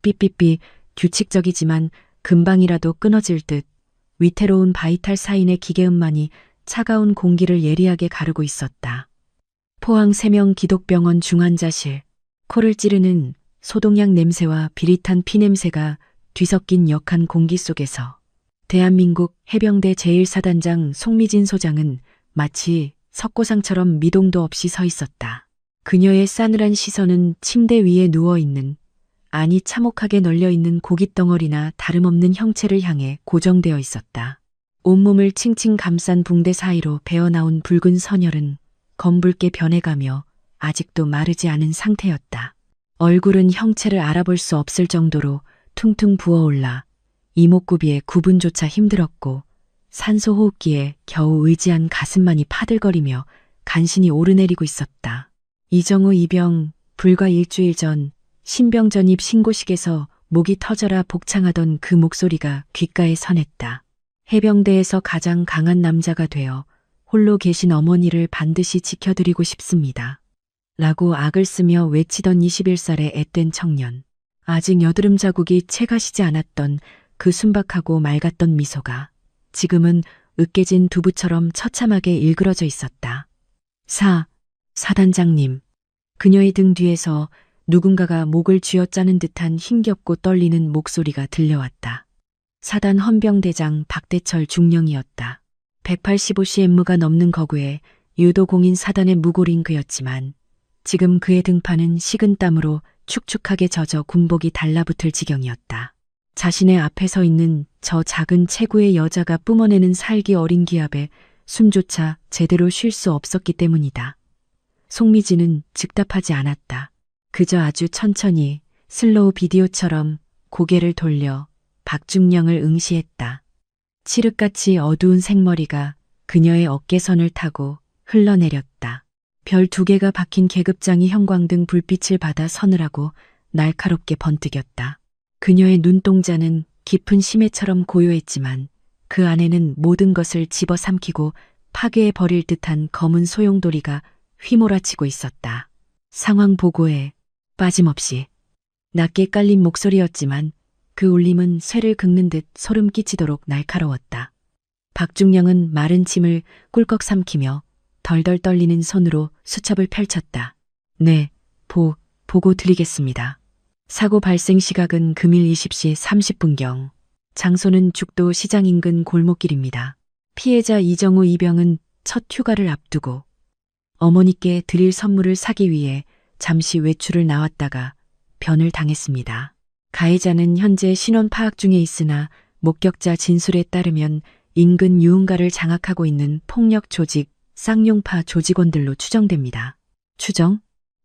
삐삐삐 규칙적이지만 금방이라도 끊어질 듯 위태로운 바이탈 사인의 기계음만이 차가운 공기를 예리하게 가르고 있었다. 포항 세명 기독병원 중환자실. 코를 찌르는 소독약 냄새와 비릿한 피냄새가 뒤섞인 역한 공기 속에서 대한민국 해병대 제1사단장 송미진 소장은 마치 석고상처럼 미동도 없이 서 있었다. 그녀의 싸늘한 시선은 침대 위에 누워있는, 아니 참혹하게 널려있는 고깃덩어리나 다름없는 형체를 향해 고정되어 있었다. 온몸을 칭칭 감싼 붕대 사이로 배어나온 붉은 선혈은 검붉게 변해가며 아직도 마르지 않은 상태였다. 얼굴은 형체를 알아볼 수 없을 정도로 퉁퉁 부어올라 이목구비의 구분조차 힘들었고 산소 호흡기에 겨우 의지한 가슴만이 파들거리며 간신히 오르내리고 있었다. 이정우 이병, 불과 일주일 전 신병전입 신고식에서 목이 터져라 복창하던 그 목소리가 귓가에 선했다. 해병대에서 가장 강한 남자가 되어 홀로 계신 어머니를 반드시 지켜드리고 싶습니다. 라고 악을 쓰며 외치던 21살의 앳된 청년. 아직 여드름 자국이 채가시지 않았던 그 순박하고 맑았던 미소가 지금은 으깨진 두부처럼 처참하게 일그러져 있었다. 사단장님. 그녀의 등 뒤에서 누군가가 목을 쥐어짜는 듯한 힘겹고 떨리는 목소리가 들려왔다. 사단 헌병대장 박대철 중령이었다. 185cm가 넘는 거구에 유도공인 사단의 무골인 그였지만 지금 그의 등판은 식은 땀으로 축축하게 젖어 군복이 달라붙을 지경이었다. 자신의 앞에 서 있는 저 작은 체구의 여자가 뿜어내는 살기 어린 기압에 숨조차 제대로 쉴 수 없었기 때문이다. 송미진은 즉답하지 않았다. 그저 아주 천천히 슬로우 비디오처럼 고개를 돌려 박중령을 응시했다. 칠흑같이 어두운 생머리가 그녀의 어깨선을 타고 흘러내렸다. 별 2개가 박힌 계급장이 형광등 불빛을 받아 서늘하고 날카롭게 번뜩였다. 그녀의 눈동자는 깊은 심해처럼 고요했지만 그 안에는 모든 것을 집어삼키고 파괴해 버릴 듯한 검은 소용돌이가 휘몰아치고 있었다. 상황 보고에 빠짐없이. 낮게 깔린 목소리였지만 그 울림은 쇠를 긁는 듯 소름 끼치도록 날카로웠다. 박중령은 마른 침을 꿀꺽 삼키며 덜덜 떨리는 손으로 수첩을 펼쳤다. 네, 보고 드리겠습니다. 사고 발생 시각은 금일 20시 30분경. 장소는 죽도 시장 인근 골목길입니다. 피해자 이정우 이병은 첫 휴가를 앞두고 어머니께 드릴 선물을 사기 위해 잠시 외출을 나왔다가 변을 당했습니다. 가해자는 현재 신원 파악 중에 있으나 목격자 진술에 따르면 인근 유흥가를 장악하고 있는 폭력 조직 쌍용파 조직원들로 추정됩니다. 추정?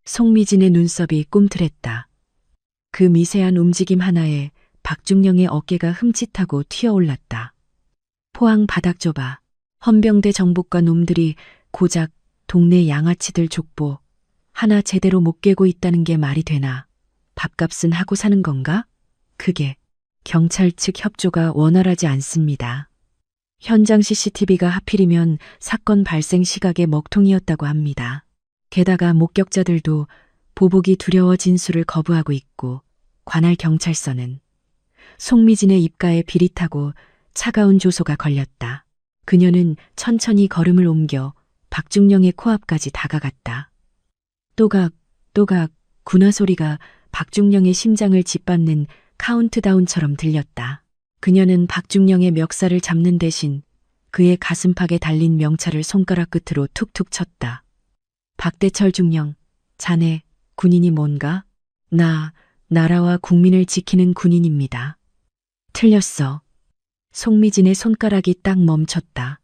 송미진의 눈썹이 꿈틀했다. 그 미세한 움직임 하나에 박중령의 어깨가 흠칫하고 튀어올랐다. 포항 바닥좁아 헌병대 정복과 놈들이 고작 동네 양아치들 족보 하나 제대로 못 깨고 있다는 게 말이 되나? 밥값은 하고 사는 건가? 그게 경찰 측 협조가 원활하지 않습니다. 현장 CCTV가 하필이면 사건 발생 시각의 먹통이었다고 합니다. 게다가 목격자들도 보복이 두려워 진술을 거부하고 있고 관할 경찰서는 송미진의 입가에 비릿하고 차가운 조소가 걸렸다. 그녀는 천천히 걸음을 옮겨 박중령의 코앞까지 다가갔다. 또각 군화 소리가 박중령의 심장을 짓밟는 카운트다운처럼 들렸다. 그녀는 박중령의 멱살을 잡는 대신 그의 가슴팍에 달린 명찰을 손가락 끝으로 툭툭 쳤다. 박대철 중령, 자네 군인이 뭔가? 나라와 국민을 지키는 군인입니다. 틀렸어. 송미진의 손가락이 딱 멈췄다.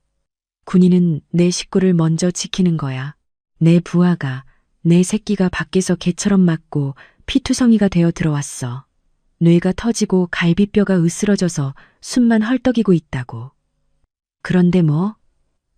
군인은 내 식구를 먼저 지키는 거야. 내 부하가, 내 새끼가 밖에서 개처럼 맞고 피투성이가 되어 들어왔어. 뇌가 터지고 갈비뼈가 으스러져서 숨만 헐떡이고 있다고. 그런데 뭐?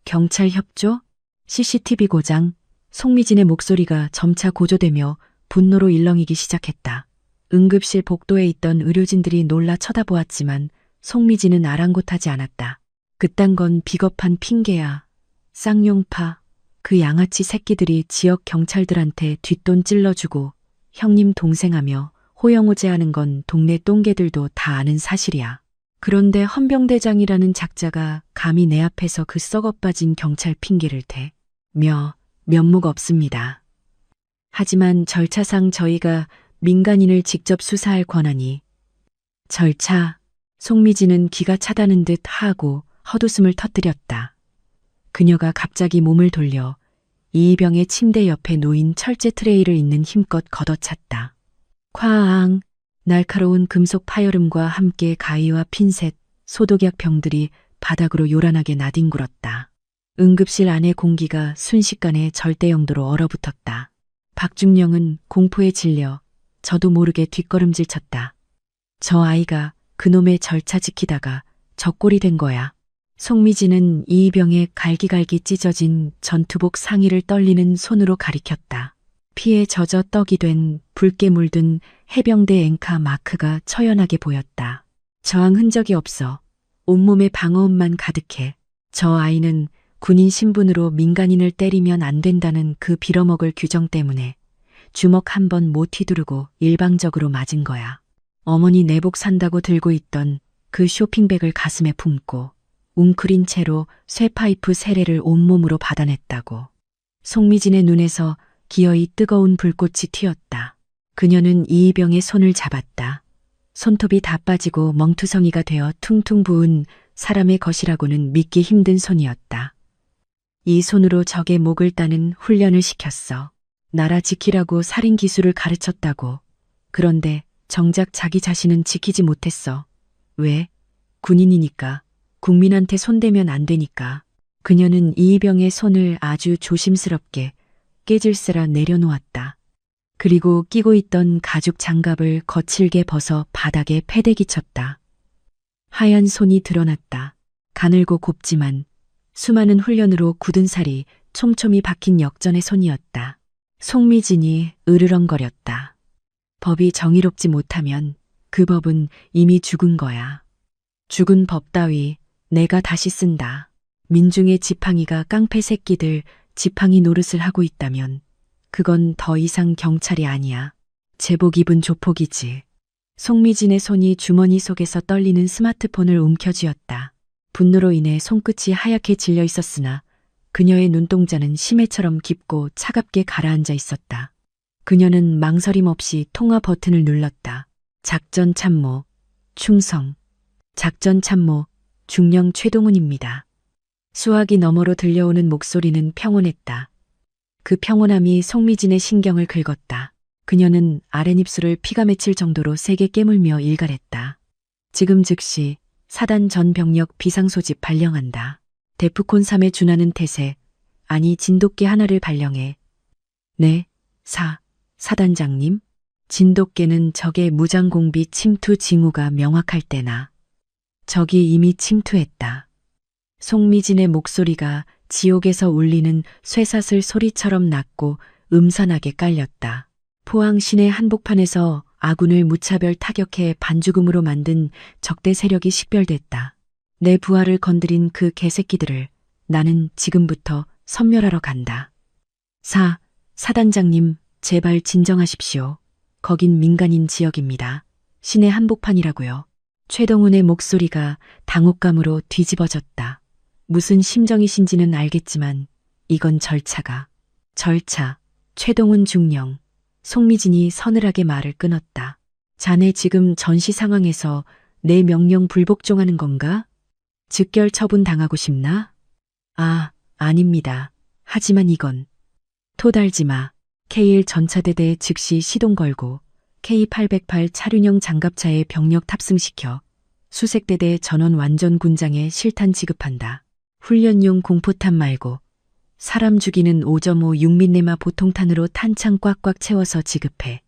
경찰 협조? CCTV 고장? 송미진의 목소리가 점차 고조되며 분노로 일렁이기 시작했다. 응급실 복도에 있던 의료진들이 놀라 쳐다보았지만 송미진은 아랑곳하지 않았다. 그딴 건 비겁한 핑계야. 쌍용파, 그 양아치 새끼들이 지역 경찰들한테 뒷돈 찔러주고 형님 동생하며 호영호재하는 건 동네 똥개들도 다 아는 사실이야. 그런데 헌병대장이라는 작자가 감히 내 앞에서 그 썩어빠진 경찰 핑계를 대며 면목 없습니다. 하지만 절차상 저희가 민간인을 직접 수사할 권한이 절차, 송미진은 기가 차다는 듯 하고 헛웃음을 터뜨렸다. 그녀가 갑자기 몸을 돌려 이희병의 침대 옆에 놓인 철제 트레이를 있는 힘껏 걷어찼다. 쾅! 날카로운 금속 파열음과 함께 가위와 핀셋, 소독약 병들이 바닥으로 요란하게 나뒹굴었다. 응급실 안의 공기가 순식간에 절대 영도로 얼어붙었다. 박중령은 공포에 질려 저도 모르게 뒷걸음질 쳤다. 저 아이가 그놈의 절차 지키다가 저 꼴이 된 거야. 송미진은 이희병의 갈기갈기 찢어진 전투복 상의를 떨리는 손으로 가리켰다. 피에 젖어 떡이 된 붉게 물든 해병대 앵카 마크가 처연하게 보였다. 저항 흔적이 없어 온몸에 방어음만 가득해. 저 아이는 군인 신분으로 민간인을 때리면 안 된다는 그 빌어먹을 규정 때문에 주먹 한 번 못 휘두르고 일방적으로 맞은 거야. 어머니 내복 산다고 들고 있던 그 쇼핑백을 가슴에 품고 웅크린 채로 쇠파이프 세례를 온몸으로 받아냈다고. 송미진의 눈에서 기어이 뜨거운 불꽃이 튀었다. 그녀는 이희병의 손을 잡았다. 손톱이 다 빠지고 멍투성이가 되어 퉁퉁 부은 사람의 것이라고는 믿기 힘든 손이었다. 이 손으로 적의 목을 따는 훈련을 시켰어. 나라 지키라고 살인 기술을 가르쳤다고. 그런데 정작 자기 자신은 지키지 못했어. 왜? 군인이니까. 국민한테 손대면 안 되니까. 그녀는 이희병의 손을 아주 조심스럽게 깨질세라 내려놓았다. 그리고 끼고 있던 가죽 장갑을 거칠게 벗어 바닥에 패대기 쳤다. 하얀 손이 드러났다. 가늘고 곱지만 수많은 훈련으로 굳은 살이 촘촘히 박힌 역전의 손이었다. 송미진이 으르렁거렸다. 법이 정의롭지 못하면 그 법은 이미 죽은 거야. 죽은 법 따위 내가 다시 쓴다. 민중의 지팡이가 깡패 새끼들 지팡이 노릇을 하고 있다면 그건 더 이상 경찰이 아니야. 제복 입은 조폭이지. 송미진의 손이 주머니 속에서 떨리는 스마트폰을 움켜쥐었다. 분노로 인해 손끝이 하얗게 질려 있었으나 그녀의 눈동자는 심해처럼 깊고 차갑게 가라앉아 있었다. 그녀는 망설임 없이 통화 버튼을 눌렀다. 작전 참모, 충성. 작전 참모, 중령 최동훈입니다. 수화기 너머로 들려오는 목소리는 평온했다. 그 평온함이 송미진의 신경을 긁었다. 그녀는 아랫입술을 피가 맺힐 정도로 세게 깨물며 일갈했다. 지금 즉시 사단 전 병력 비상소집 발령한다. 데프콘 3에 준하는 태세, 아니 진돗개 하나를 발령해. 네, 사단장님. 진돗개는 적의 무장공비 침투 징후가 명확할 때나. 적이 이미 침투했다. 송미진의 목소리가 지옥에서 울리는 쇠사슬 소리처럼 낮고 음산하게 깔렸다. 포항 시내 한복판에서 아군을 무차별 타격해 반죽음으로 만든 적대 세력이 식별됐다. 내 부하를 건드린 그 개새끼들을 나는 지금부터 섬멸하러 간다. 사단장님, 제발 진정하십시오. 거긴 민간인 지역입니다. 시내 한복판이라고요. 최동훈의 목소리가 당혹감으로 뒤집어졌다. 무슨 심정이신지는 알겠지만 이건 절차. 최동훈 중령. 송미진이 서늘하게 말을 끊었다. 자네 지금 전시 상황에서 내 명령 불복종하는 건가? 즉결 처분 당하고 싶나? 아닙니다. 하지만 이건 토달지 마. K1 전차대대 즉시 시동 걸고 K808 차륜형 장갑차에 병력 탑승시켜 수색대대 전원 완전 군장에 실탄 지급한다. 훈련용 공포탄 말고 사람 죽이는 5.5 육민내마 보통탄으로 탄창 꽉꽉 채워서 지급해.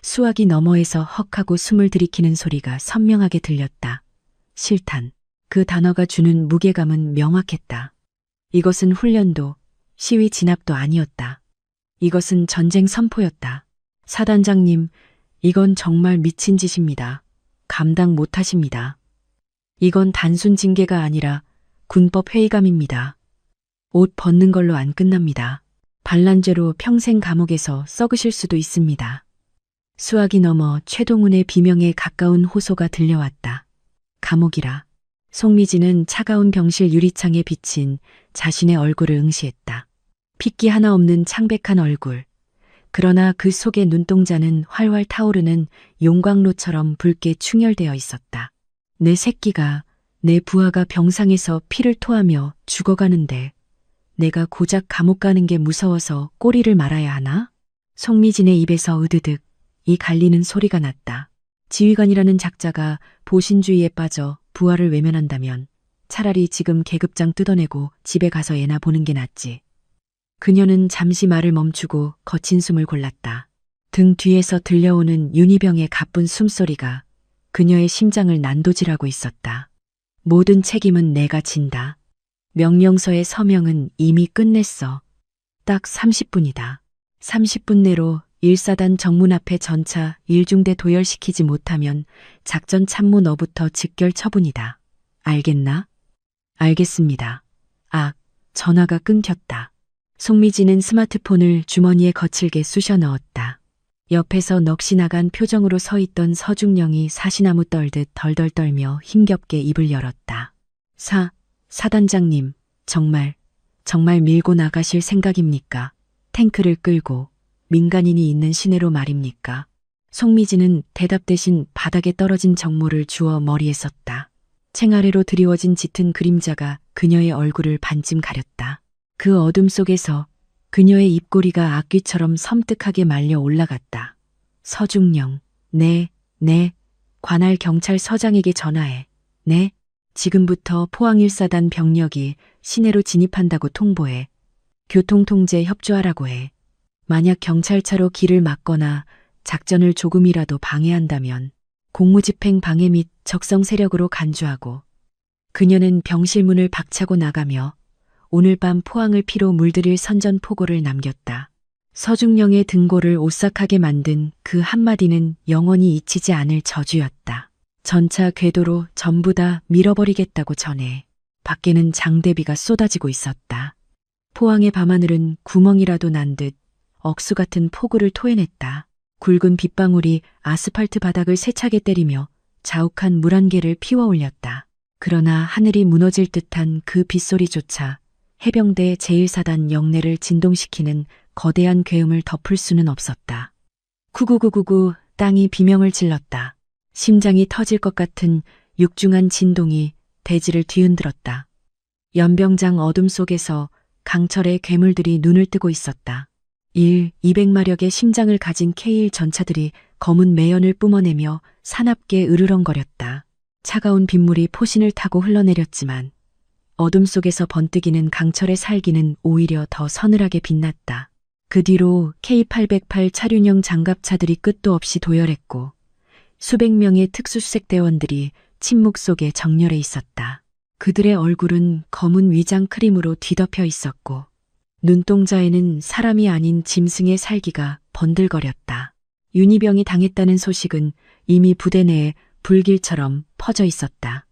수화기 너머에서 헉하고 숨을 들이키는 소리가 선명하게 들렸다. 실탄. 그 단어가 주는 무게감은 명확했다. 이것은 훈련도 시위 진압도 아니었다. 이것은 전쟁 선포였다. 사단장님, 이건 정말 미친 짓입니다. 감당 못하십니다. 이건 단순 징계가 아니라 군법 회의감입니다. 옷 벗는 걸로 안 끝납니다. 반란죄로 평생 감옥에서 썩으실 수도 있습니다. 수학이 넘어 최동훈의 비명에 가까운 호소가 들려왔다. 감옥이라. 송미진은 차가운 병실 유리창에 비친 자신의 얼굴을 응시했다. 핏기 하나 없는 창백한 얼굴. 그러나 그 속의 눈동자는 활활 타오르는 용광로처럼 붉게 충혈되어 있었다. 내 새끼가, 내 부하가 병상에서 피를 토하며 죽어가는데 내가 고작 감옥 가는 게 무서워서 꼬리를 말아야 하나? 송미진의 입에서 으드득 이 갈리는 소리가 났다. 지휘관이라는 작자가 보신주의에 빠져 부하를 외면한다면 차라리 지금 계급장 뜯어내고 집에 가서 애나 보는 게 낫지. 그녀는 잠시 말을 멈추고 거친 숨을 골랐다. 등 뒤에서 들려오는 윤희병의 가쁜 숨소리가 그녀의 심장을 난도질하고 있었다. 모든 책임은 내가 진다. 명령서의 서명은 이미 끝냈어. 딱 30분이다. 30분 내로 1사단 정문 앞에 전차 1중대 도열시키지 못하면 작전 참모 너부터 직결 처분이다. 알겠나? 알겠습니다. 아, 전화가 끊겼다. 송미진은 스마트폰을 주머니에 거칠게 쑤셔 넣었다. 옆에서 넋이 나간 표정으로 서 있던 서중령이 사시나무 떨듯 덜덜 떨며 힘겹게 입을 열었다. 사단장님, 정말 밀고 나가실 생각입니까? 탱크를 끌고 민간인이 있는 시내로 말입니까? 송미진은 대답 대신 바닥에 떨어진 정모를 주워 머리에 썼다. 챙아래로 드리워진 짙은 그림자가 그녀의 얼굴을 반쯤 가렸다. 그 어둠 속에서 그녀의 입꼬리가 악귀처럼 섬뜩하게 말려 올라갔다. 서중령, 네, 관할 경찰서장에게 전화해. 네, 지금부터 포항 1사단 병력이 시내로 진입한다고 통보해. 교통통제 협조하라고 해. 만약 경찰차로 길을 막거나 작전을 조금이라도 방해한다면 공무집행 방해 및 적성 세력으로 간주하고. 그녀는 병실 문을 박차고 나가며 오늘 밤 포항을 피로 물들일 선전포고를 남겼다. 서중령의 등골을 오싹하게 만든 그 한마디는 영원히 잊히지 않을 저주였다. 전차 궤도로 전부 다 밀어버리겠다고 전해 밖에는 장대비가 쏟아지고 있었다. 포항의 밤하늘은 구멍이라도 난 듯 억수 같은 폭우를 토해냈다. 굵은 빗방울이 아스팔트 바닥을 세차게 때리며 자욱한 물 한 개를 피워 올렸다. 그러나 하늘이 무너질 듯한 그 빗소리조차 해병대 제1사단 영내를 진동시키는 거대한 괴음을 덮을 수는 없었다. 구구구구구 땅이 비명을 질렀다. 심장이 터질 것 같은 육중한 진동이 대지를 뒤흔들었다. 연병장 어둠 속에서 강철의 괴물들이 눈을 뜨고 있었다. 200마력의 심장을 가진 K1 전차들이 검은 매연을 뿜어내며 사납게 으르렁거렸다. 차가운 빗물이 포신을 타고 흘러내렸지만 어둠 속에서 번뜩이는 강철의 살기는 오히려 더 서늘하게 빛났다. 그 뒤로 K808 차륜형 장갑차들이 끝도 없이 도열했고 수백 명의 특수수색대원들이 침묵 속에 정렬해 있었다. 그들의 얼굴은 검은 위장 크림으로 뒤덮여 있었고 눈동자에는 사람이 아닌 짐승의 살기가 번들거렸다. 윤희병이 당했다는 소식은 이미 부대 내에 불길처럼 퍼져 있었다.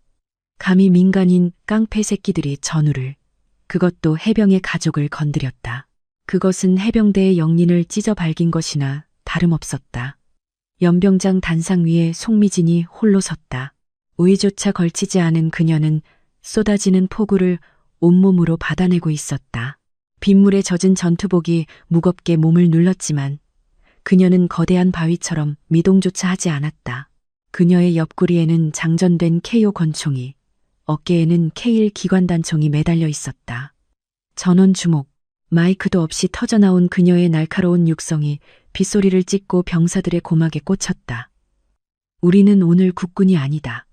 감히 민간인 깡패 새끼들이 전우를, 그것도 해병의 가족을 건드렸다. 그것은 해병대의 영린을 찢어 밝힌 것이나 다름없었다. 연병장 단상 위에 송미진이 홀로 섰다. 의조차 걸치지 않은 그녀는 쏟아지는 폭우를 온몸으로 받아내고 있었다. 빗물에 젖은 전투복이 무겁게 몸을 눌렀지만 그녀는 거대한 바위처럼 미동조차 하지 않았다. 그녀의 옆구리에는 장전된 KO 권총이, 어깨에는 K1 기관단총이 매달려 있었다. 전원 주목, 마이크도 없이 터져나온 그녀의 날카로운 육성이 빗소리를 찢고 병사들의 고막에 꽂혔다. 우리는 오늘 국군이 아니다.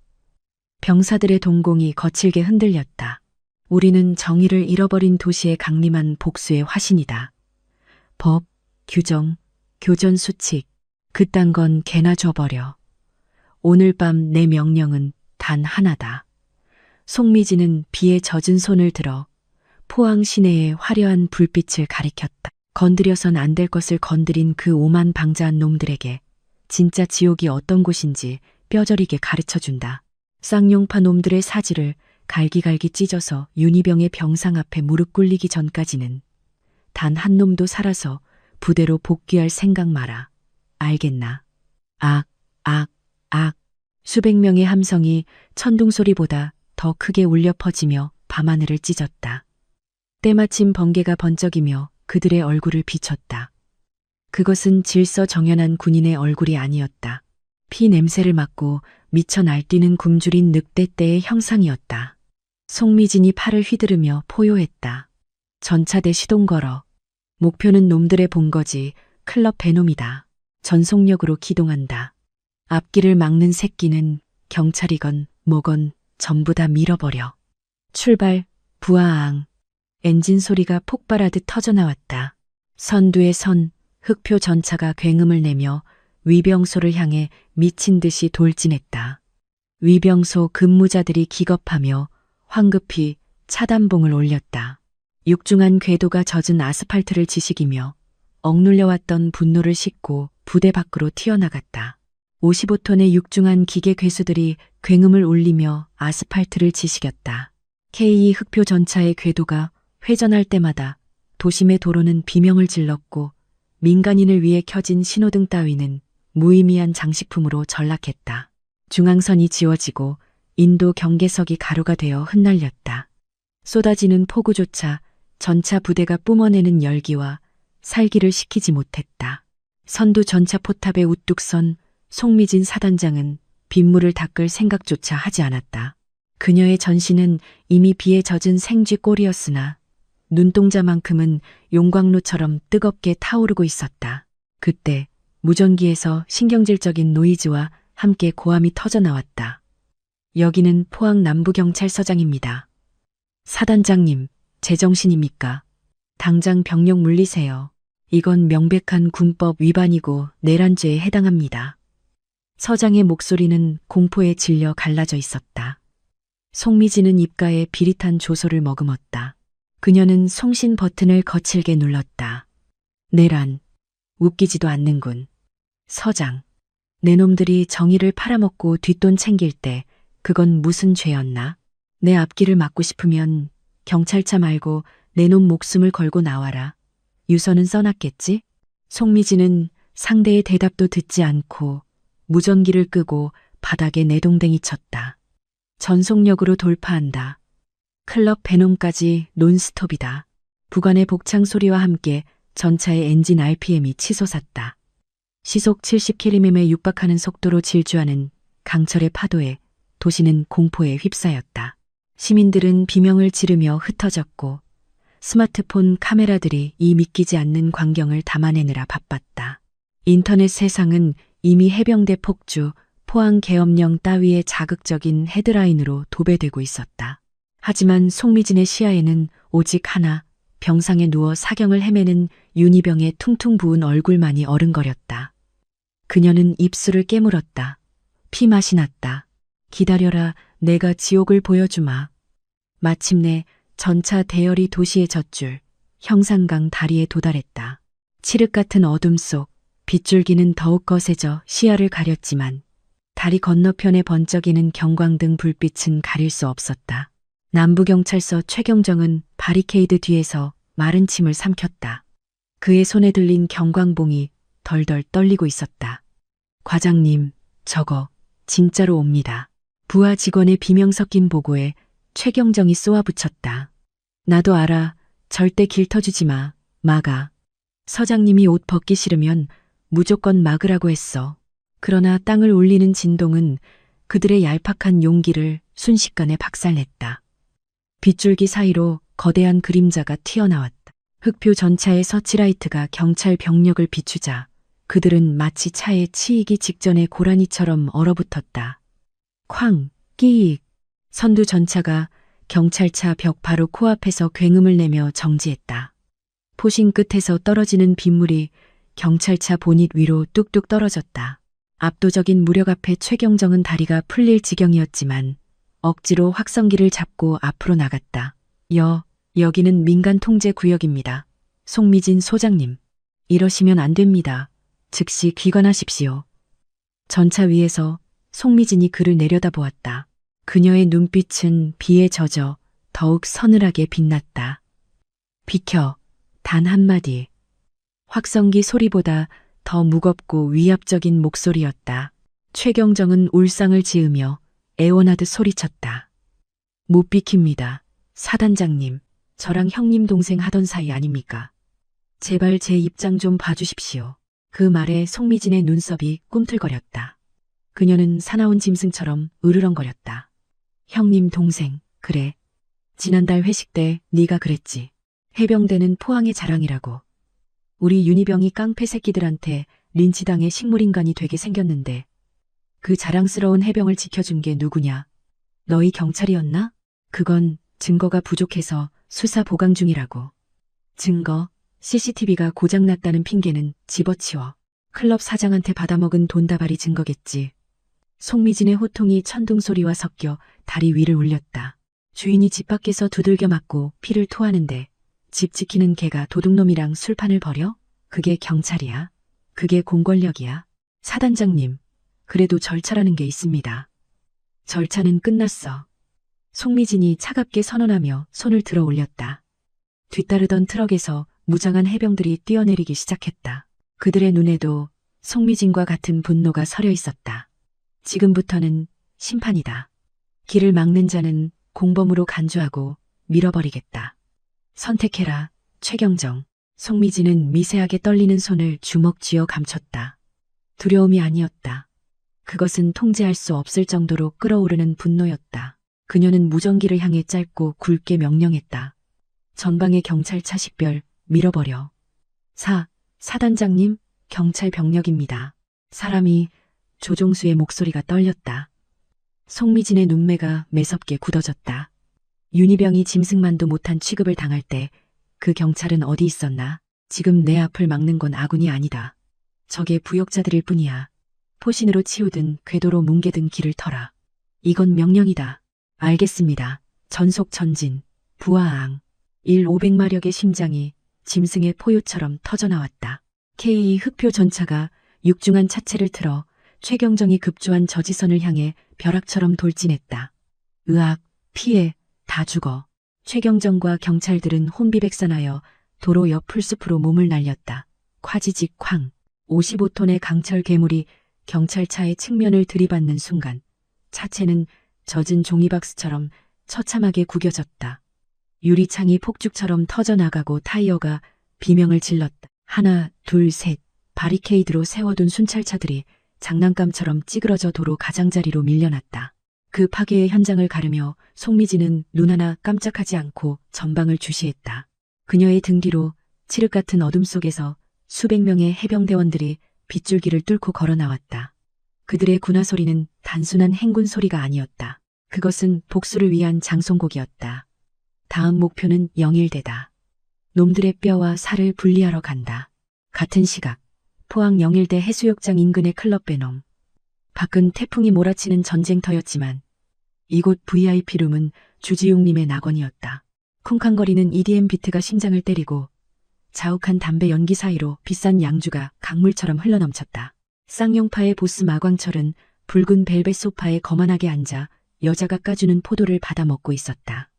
병사들의 동공이 거칠게 흔들렸다. 우리는 정의를 잃어버린 도시의 강림한 복수의 화신이다. 법, 규정, 교전 수칙, 그딴 건 개나 줘버려. 오늘 밤 내 명령은 단 하나다. 송미진은 비에 젖은 손을 들어 포항 시내의 화려한 불빛을 가리켰다. 건드려선 안 될 것을 건드린 그 오만 방자한 놈들에게 진짜 지옥이 어떤 곳인지 뼈저리게 가르쳐준다. 쌍용파 놈들의 사지를 갈기갈기 찢어서 윤희병의 병상 앞에 무릎 꿇리기 전까지는 단 한 놈도 살아서 부대로 복귀할 생각 마라. 알겠나? 악, 악, 악. 수백 명의 함성이 천둥 소리보다 더 크게 울려 퍼지며 밤하늘을 찢었다. 때마침 번개가 번쩍이며 그들의 얼굴을 비췄다. 그것은 질서정연한 군인의 얼굴이 아니었다. 피 냄새를 맡고 미쳐 날뛰는 굶주린 늑대떼의 형상이었다. 송미진이 팔을 휘두르며 포효했다. 전차대 시동 걸어. 목표는 놈들의 본거지 클럽 베놈이다. 전속력으로 기동한다. 앞길을 막는 새끼는 경찰이건 뭐건 전부 다 밀어버려. 출발, 부하앙. 엔진 소리가 폭발하듯 터져나왔다. 선두의 선, 흑표 전차가 굉음을 내며 위병소를 향해 미친 듯이 돌진했다. 위병소 근무자들이 기겁하며 황급히 차단봉을 올렸다. 육중한 궤도가 젖은 아스팔트를 지식이며 억눌려왔던 분노를 싣고 부대 밖으로 튀어나갔다. 55톤의 육중한 기계 괴수들이 굉음을 울리며 아스팔트를 지식였다. K2 흑표 전차의 궤도가 회전할 때마다 도심의 도로는 비명을 질렀고 민간인을 위해 켜진 신호등 따위는 무의미한 장식품으로 전락했다. 중앙선이 지워지고 인도 경계석이 가루가 되어 흩날렸다. 쏟아지는 폭우조차 전차 부대가 뿜어내는 열기와 살기를 식히지 못했다. 선두 전차 포탑에 우뚝 선 송미진 사단장은 빗물을 닦을 생각조차 하지 않았다. 그녀의 전신은 이미 비에 젖은 생쥐꼴이었으나 눈동자만큼은 용광로처럼 뜨겁게 타오르고 있었다. 그때 무전기에서 신경질적인 노이즈와 함께 고함이 터져나왔다. 여기는 포항 남부경찰서장입니다. 사단장님, 제정신입니까? 당장 병력 물리세요. 이건 명백한 군법 위반이고 내란죄에 해당합니다. 서장의 목소리는 공포에 질려 갈라져 있었다. 송미진은 입가에 비릿한 조소를 머금었다. 그녀는 송신 버튼을 거칠게 눌렀다. 내란, 웃기지도 않는군. 서장, 내 놈들이 정의를 팔아먹고 뒷돈 챙길 때 그건 무슨 죄였나? 내 앞길을 막고 싶으면 경찰차 말고 내 놈 목숨을 걸고 나와라. 유서는 써놨겠지? 송미진은 상대의 대답도 듣지 않고 무전기를 끄고 바닥에 내동댕이 쳤다. 전속력으로 돌파한다. 클럽 베놈까지 논스톱이다. 부관의 복창 소리와 함께 전차의 엔진 RPM이 치솟았다. 시속 70km에 육박하는 속도로 질주하는 강철의 파도에 도시는 공포에 휩싸였다. 시민들은 비명을 지르며 흩어졌고 스마트폰 카메라들이 이 믿기지 않는 광경을 담아내느라 바빴다. 인터넷 세상은 이미 해병대 폭주, 포항 계엄령 따위의 자극적인 헤드라인으로 도배되고 있었다. 하지만 송미진의 시야에는 오직 하나, 병상에 누워 사경을 헤매는 윤희병의 퉁퉁 부은 얼굴만이 어른거렸다. 그녀는 입술을 깨물었다. 피맛이 났다. 기다려라, 내가 지옥을 보여주마. 마침내 전차 대열이 도시의 젖줄, 형산강 다리에 도달했다. 칠흑 같은 어둠 속 빗줄기는 더욱 거세져 시야를 가렸지만 다리 건너편에 번쩍이는 경광등 불빛은 가릴 수 없었다. 남부경찰서 최경정은 바리케이드 뒤에서 마른 침을 삼켰다. 그의 손에 들린 경광봉이 덜덜 떨리고 있었다. 과장님, 저거 진짜로 옵니다. 부하 직원의 비명 섞인 보고에 최경정이 쏘아붙였다. 나도 알아. 절대 길 터주지 마. 막아. 서장님이 옷 벗기 싫으면 무조건 막으라고 했어. 그러나 땅을 울리는 진동은 그들의 얄팍한 용기를 순식간에 박살냈다. 빗줄기 사이로 거대한 그림자가 튀어나왔다. 흑표 전차의 서치라이트가 경찰 병력을 비추자 그들은 마치 차에 치이기 직전에 고라니처럼 얼어붙었다. 쾅! 끼익! 선두 전차가 경찰차 벽 바로 코앞에서 굉음을 내며 정지했다. 포신 끝에서 떨어지는 빗물이 경찰차 보닛 위로 뚝뚝 떨어졌다. 압도적인 무력 앞에 최경정은 다리가 풀릴 지경이었지만 억지로 확성기를 잡고 앞으로 나갔다. 여기는 민간 통제 구역입니다. 송미진 소장님. 이러시면 안 됩니다. 즉시 귀관하십시오. 전차 위에서 송미진이 그를 내려다보았다. 그녀의 눈빛은 비에 젖어 더욱 서늘하게 빛났다. 비켜. 단 한마디. 확성기 소리보다 더 무겁고 위압적인 목소리였다. 최경정은 울상을 지으며 애원하듯 소리쳤다. 못 비킵니다. 사단장님, 저랑 형님 동생 하던 사이 아닙니까? 제발 제 입장 좀 봐주십시오. 그 말에 송미진의 눈썹이 꿈틀거렸다. 그녀는 사나운 짐승처럼 으르렁거렸다. 형님 동생, 그래. 지난달 회식 때 네가 그랬지. 해병대는 포항의 자랑이라고. 우리 윤희병이 깡패 새끼들한테 린치당해 식물인간이 되게 생겼는데 그 자랑스러운 해병을 지켜준 게 누구냐? 너희 경찰이었나? 그건 증거가 부족해서 수사 보강 중이라고. 증거, CCTV가 고장났다는 핑계는 집어치워. 클럽 사장한테 받아먹은 돈다발이 증거겠지. 송미진의 호통이 천둥 소리와 섞여 다리 위를 울렸다. 주인이 집 밖에서 두들겨 맞고 피를 토하는데 집 지키는 개가 도둑놈이랑 술판을 벌여? 그게 경찰이야? 그게 공권력이야? 사단장님, 그래도 절차라는 게 있습니다. 절차는 끝났어. 송미진이 차갑게 선언하며 손을 들어 올렸다. 뒤따르던 트럭에서 무장한 해병들이 뛰어내리기 시작했다. 그들의 눈에도 송미진과 같은 분노가 서려 있었다. 지금부터는 심판이다. 길을 막는 자는 공범으로 간주하고 밀어버리겠다. 선택해라, 최경정. 송미진은 미세하게 떨리는 손을 주먹 쥐어 감췄다. 두려움이 아니었다. 그것은 통제할 수 없을 정도로 끓어오르는 분노였다. 그녀는 무전기를 향해 짧고 굵게 명령했다. 전방의 경찰차 식별 밀어버려. 사단장님, 경찰 병력입니다. 사람이 조종수의 목소리가 떨렸다. 송미진의 눈매가 매섭게 굳어졌다. 윤희병이 짐승만도 못한 취급을 당할 때 그 경찰은 어디 있었나? 지금 내 앞을 막는 건 아군이 아니다. 적의 부역자들일 뿐이야. 포신으로 치우든 궤도로 뭉개든 길을 터라. 이건 명령이다. 알겠습니다. 전속 전진. 부하앙. 500마력의 심장이 짐승의 포효처럼 터져나왔다. K2 흑표 전차가 육중한 차체를 틀어 최경정이 급조한 저지선을 향해 벼락처럼 돌진했다. 으악, 피해, 다 죽어. 최경정과 경찰들은 혼비백산하여 도로 옆 풀숲으로 몸을 날렸다. 콰지직 쾅. 55톤의 강철 괴물이 경찰차의 측면을 들이받는 순간 차체는 젖은 종이박스처럼 처참하게 구겨졌다. 유리창이 폭죽처럼 터져나가고 타이어가 비명을 질렀다. 하나, 둘, 셋. 바리케이드로 세워둔 순찰차들이 장난감처럼 찌그러져 도로 가장자리로 밀려났다. 그 파괴의 현장을 가르며 송미진은 눈 하나 깜짝하지 않고 전방을 주시했다. 그녀의 등 뒤로 칠흑 같은 어둠 속에서 수백 명의 해병대원들이 빗줄기를 뚫고 걸어 나왔다. 그들의 군화 소리는 단순한 행군 소리가 아니었다. 그것은 복수를 위한 장송곡이었다. 다음 목표는 영일대다. 놈들의 뼈와 살을 분리하러 간다. 같은 시각 포항 영일대 해수욕장 인근의 클럽 베놈. 밖은 태풍이 몰아치는 전쟁터였지만 이곳 VIP룸은 주지용님의 낙원이었다. 쿵쾅거리는 EDM 비트가 심장을 때리고 자욱한 담배 연기 사이로 비싼 양주가 강물처럼 흘러넘쳤다. 쌍용파의 보스 마광철은 붉은 벨벳 소파에 거만하게 앉아 여자가 까주는 포도를 받아 먹고 있었다.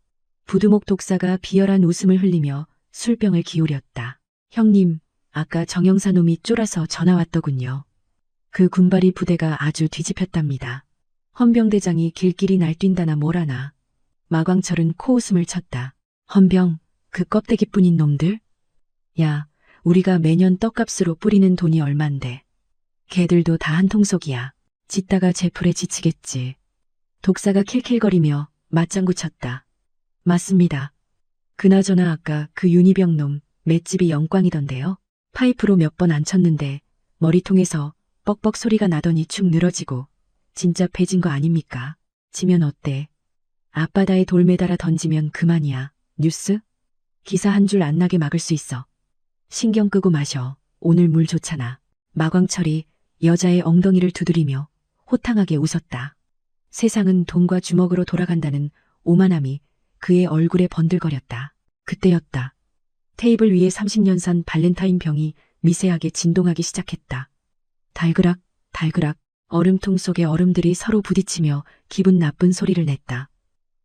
부두목 독사가 비열한 웃음을 흘리며 술병을 기울였다. 형님, 아까 정영사 놈이 쫄아서 전화 왔더군요. 그 군바리 부대가 아주 뒤집혔답니다. 헌병대장이 길길이 날뛴다나 뭐라나. 마광철은 코웃음을 쳤다. 헌병, 그 껍데기뿐인 놈들? 야, 우리가 매년 떡값으로 뿌리는 돈이 얼만데. 걔들도 다 한통속이야. 짓다가 제풀에 지치겠지. 독사가 킬킬거리며 맞장구 쳤다. 맞습니다. 그나저나 아까 그 윤희병 놈 맷집이 영광이던데요. 파이프로 몇 번 안 쳤는데 머리통에서 뻑뻑 소리가 나더니 축 늘어지고 진짜 패진 거 아닙니까? 지면 어때? 앞바다에 돌 매달아 던지면 그만이야. 뉴스? 기사 한 줄 안 나게 막을 수 있어. 신경 끄고 마셔. 오늘 물 좋잖아. 마광철이 여자의 엉덩이를 두드리며 호탕하게 웃었다. 세상은 돈과 주먹으로 돌아간다는 오만함이 그의 얼굴에 번들거렸다. 그때였다. 테이블 위에 30년산 발렌타인 병이 미세하게 진동하기 시작했다. 달그락, 달그락, 얼음통 속의 얼음들이 서로 부딪히며 기분 나쁜 소리를 냈다.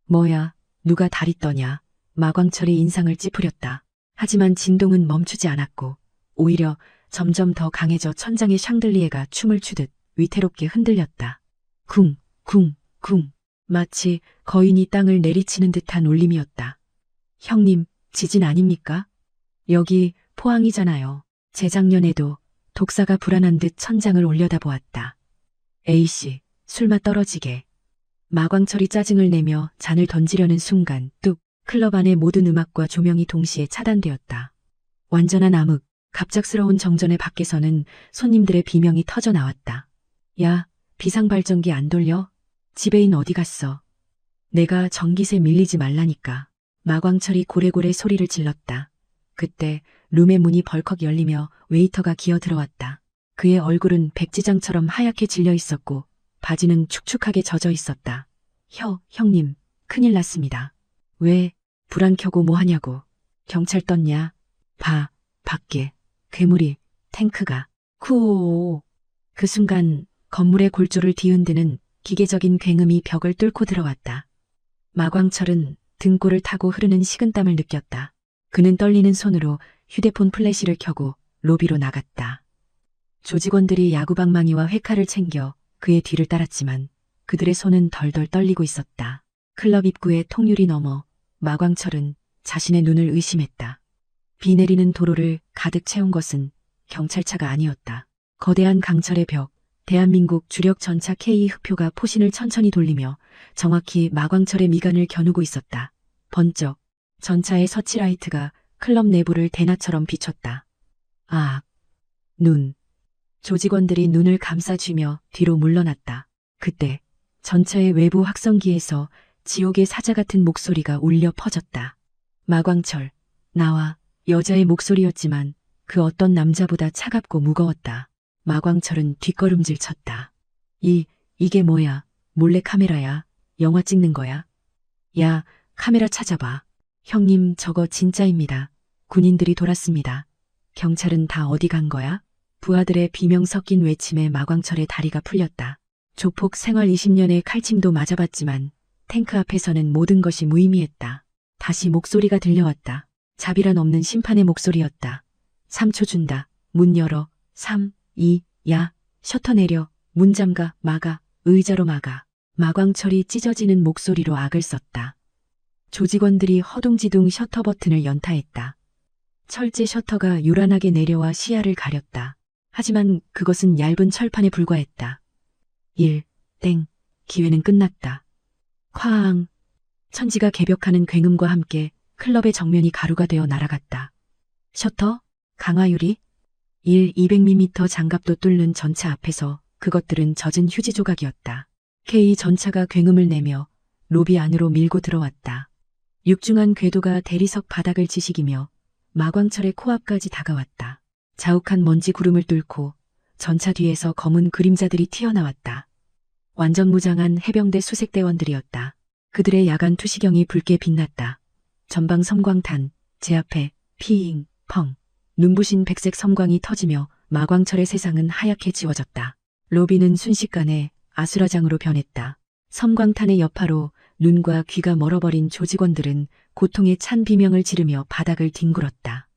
뭐야, 누가 다리 떠냐. 마광철이 인상을 찌푸렸다. 하지만 진동은 멈추지 않았고 오히려 점점 더 강해져 천장의 샹들리에가 춤을 추듯 위태롭게 흔들렸다. 쿵, 쿵, 쿵. 마치 거인이 땅을 내리치는 듯한 울림이었다. 형님, 지진 아닙니까? 여기 포항이잖아요. 재작년에도 독사가 불안한 듯 천장을 올려다보았다. A씨, 술맛 떨어지게. 마광철이 짜증을 내며 잔을 던지려는 순간 뚝, 클럽 안의 모든 음악과 조명이 동시에 차단되었다. 완전한 암흑, 갑작스러운 정전의 밖에서는 손님들의 비명이 터져 나왔다. 야, 비상발전기 안 돌려? 지배인 어디 갔어? 내가 전기세 밀리지 말라니까. 마광철이 고래고래 소리를 질렀다. 그때 룸의 문이 벌컥 열리며 웨이터가 기어 들어왔다. 그의 얼굴은 백지장처럼 하얗게 질려 있었고 바지는 축축하게 젖어 있었다. 형님, 큰일 났습니다. 왜, 불 안 켜고 뭐 하냐고. 경찰 떴냐? 밖에, 괴물이, 탱크가, 쿠오오오. 그 순간 건물의 골조를 뒤흔드는 기계적인 굉음이 벽을 뚫고 들어왔다. 마광철은 등골을 타고 흐르는 식은땀을 느꼈다. 그는 떨리는 손으로 휴대폰 플래시를 켜고 로비로 나갔다. 조직원들이 야구방망이와 회칼을 챙겨 그의 뒤를 따랐지만 그들의 손은 덜덜 떨리고 있었다. 클럽 입구의 통유리 너머 마광철은 자신의 눈을 의심했다. 비 내리는 도로를 가득 채운 것은 경찰차가 아니었다. 거대한 강철의 벽, 대한민국 주력 전차 K 흑표가 포신을 천천히 돌리며 정확히 마광철의 미간을 겨누고 있었다. 번쩍, 전차의 서치라이트가 클럽 내부를 대낮처럼 비췄다. 눈. 조직원들이 눈을 감싸쥐며 뒤로 물러났다. 그때 전차의 외부 확성기에서 지옥의 사자 같은 목소리가 울려 퍼졌다. 마광철, 나와. 여자의 목소리였지만 그 어떤 남자보다 차갑고 무거웠다. 마광철은 뒷걸음질 쳤다. 이게 뭐야? 몰래 카메라야? 영화 찍는 거야? 야, 카메라 찾아봐. 형님, 저거 진짜입니다. 군인들이 돌았습니다. 경찰은 다 어디 간 거야? 부하들의 비명 섞인 외침에 마광철의 다리가 풀렸다. 조폭 생활 20년의 칼침도 맞아봤지만 탱크 앞에서는 모든 것이 무의미했다. 다시 목소리가 들려왔다. 자비란 없는 심판의 목소리였다. 3초 준다. 문 열어. 3, 2, 야, 셔터 내려. 문 잠가, 막아, 의자로 막아. 마광철이 찢어지는 목소리로 악을 썼다. 조직원들이 허둥지둥 셔터 버튼을 연타했다. 철제 셔터가 요란하게 내려와 시야를 가렸다. 하지만 그것은 얇은 철판에 불과했다. 기회는 끝났다. 쾅! 천지가 개벽하는 굉음과 함께 클럽의 정면이 가루가 되어 날아갔다. 셔터? 강화유리? 200mm 장갑도 뚫는 전차 앞에서 그것들은 젖은 휴지 조각이었다. K 전차가 굉음을 내며 로비 안으로 밀고 들어왔다. 육중한 궤도가 대리석 바닥을 지식이며 마광철의 코앞까지 다가왔다. 자욱한 먼지 구름을 뚫고 전차 뒤에서 검은 그림자들이 튀어나왔다. 완전 무장한 해병대 수색대원들이었다. 그들의 야간 투시경이 붉게 빛났다. 전방 섬광탄, 제 앞에 피잉, 펑, 눈부신 백색 섬광이 터지며 마광철의 세상은 하얗게 지워졌다. 로비는 순식간에 아수라장으로 변했다. 섬광탄의 여파로 눈과 귀가 멀어버린 조직원들은 고통에 찬 비명을 지르며 바닥을 뒹굴었다.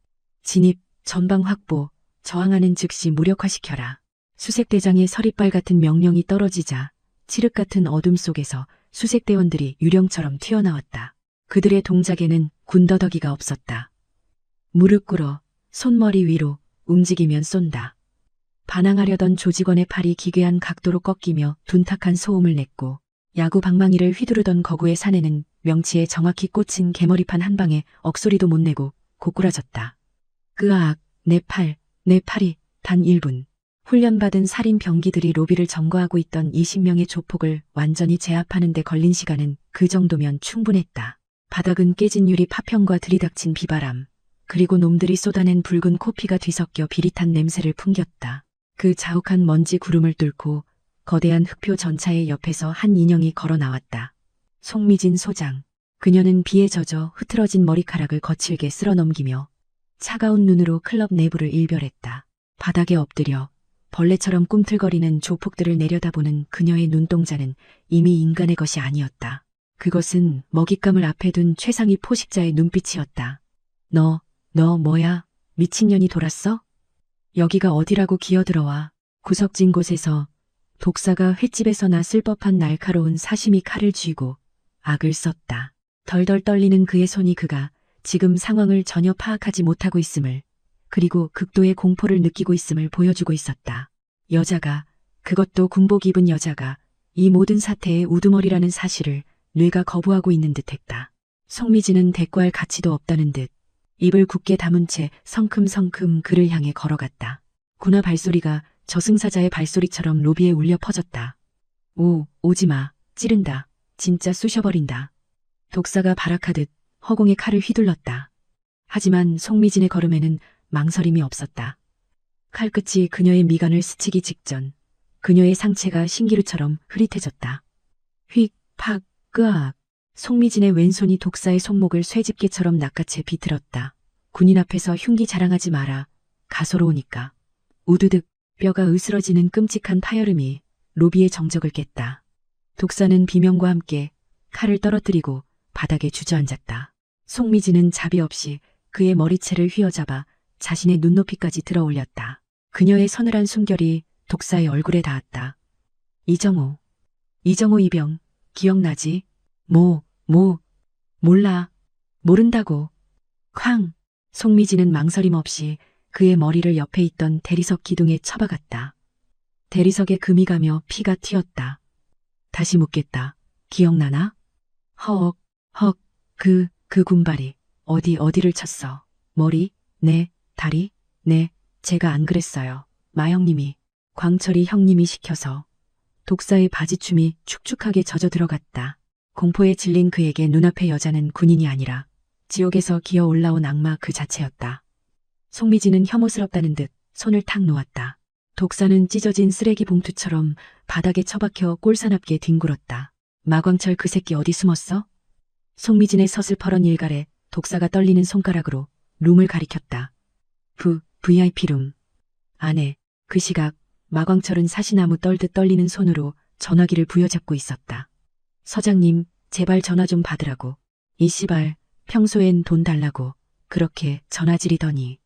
진입, 전방 확보, 저항하는 즉시 무력화시켜라. 수색대장의 서리빨 같은 명령이 떨어지자 칠흑 같은 어둠 속에서 수색대원들이 유령처럼 튀어나왔다. 그들의 동작에는 군더더기가 없었다. 무릎 꿇어, 손머리 위로, 움직이면 쏜다. 반항하려던 조직원의 팔이 기괴한 각도로 꺾이며 둔탁한 소음을 냈고 야구 방망이를 휘두르던 거구의 사내는 명치에 정확히 꽂힌 개머리판 한 방에 억소리도 못 내고 고꾸라졌다. 끄악, 내 팔이 단 1분. 훈련받은 살인 병기들이 로비를 점거하고 있던 20명의 조폭을 완전히 제압하는 데 걸린 시간은 그 정도면 충분했다. 바닥은 깨진 유리 파편과 들이닥친 비바람, 그리고 놈들이 쏟아낸 붉은 코피가 뒤섞여 비릿한 냄새를 풍겼다. 그 자욱한 먼지 구름을 뚫고 거대한 흑표 전차의 옆에서 한 인형이 걸어 나왔다. 송미진 소장. 그녀는 비에 젖어 흐트러진 머리카락을 거칠게 쓸어넘기며 차가운 눈으로 클럽 내부를 일별했다. 바닥에 엎드려 벌레처럼 꿈틀거리는 조폭들을 내려다보는 그녀의 눈동자는 이미 인간의 것이 아니었다. 그것은 먹잇감을 앞에 둔 최상위 포식자의 눈빛이었다. 너 뭐야? 미친년이 돌았어? 여기가 어디라고 기어들어와. 구석진 곳에서 독사가 횟집에서나 쓸 법한 날카로운 사시미 칼을 쥐고 악을 썼다. 덜덜 떨리는 그의 손이 그가 지금 상황을 전혀 파악하지 못하고 있음을, 그리고 극도의 공포를 느끼고 있음을 보여주고 있었다. 여자가, 그것도 군복 입은 여자가 이 모든 사태의 우두머리라는 사실을 뇌가 거부하고 있는 듯했다. 송미진은 대꾸할 가치도 없다는 듯 입을 굳게 다문 채 성큼성큼 그를 향해 걸어갔다. 군화 발소리가 저승사자의 발소리처럼 로비에 울려 퍼졌다. 오지마. 찌른다. 진짜 쑤셔버린다. 독사가 발악하듯 허공에 칼을 휘둘렀다. 하지만 송미진의 걸음에는 망설임이 없었다. 칼끝이 그녀의 미간을 스치기 직전 그녀의 상체가 신기루처럼 흐릿해졌다. 휙, 팍, 끄악. 송미진의 왼손이 독사의 손목을 쇠집게처럼 낚아채 비틀었다. 군인 앞에서 흉기 자랑하지 마라. 가소로우니까. 우드득 뼈가 으스러지는 끔찍한 파열음이 로비의 정적을 깼다. 독사는 비명과 함께 칼을 떨어뜨리고 바닥에 주저앉았다. 송미진은 자비 없이 그의 머리채를 휘어잡아 자신의 눈높이까지 들어올렸다. 그녀의 서늘한 숨결이 독사의 얼굴에 닿았다. 이정호 이병, 기억나지? 몰라. 모른다고. 쾅! 송미진은 망설임 없이 그의 머리를 옆에 있던 대리석 기둥에 쳐박았다. 대리석에 금이 가며 피가 튀었다. 다시 묻겠다. 기억나나? 그 군발이 어디를 쳤어? 머리? 네, 다리? 네, 제가 안 그랬어요. 마형님이, 광철이 형님이 시켜서. 독사의 바지춤이 축축하게 젖어 들어갔다. 공포에 질린 그에게 눈앞의 여자는 군인이 아니라 지옥에서 기어 올라온 악마 그 자체였다. 송미진은 혐오스럽다는 듯 손을 탁 놓았다. 독사는 찢어진 쓰레기 봉투처럼 바닥에 처박혀 꼴사납게 뒹굴었다. 마광철 그 새끼 어디 숨었어? 송미진의 서슬퍼런 일갈에 독사가 떨리는 손가락으로 룸을 가리켰다. VIP룸. 안에 그 시각 마광철은 사시나무 떨듯 떨리는 손으로 전화기를 부여잡고 있었다. 서장님, 제발 전화 좀 받으라고. 이 씨발, 평소엔 돈 달라고 그렇게 전화 지르더니.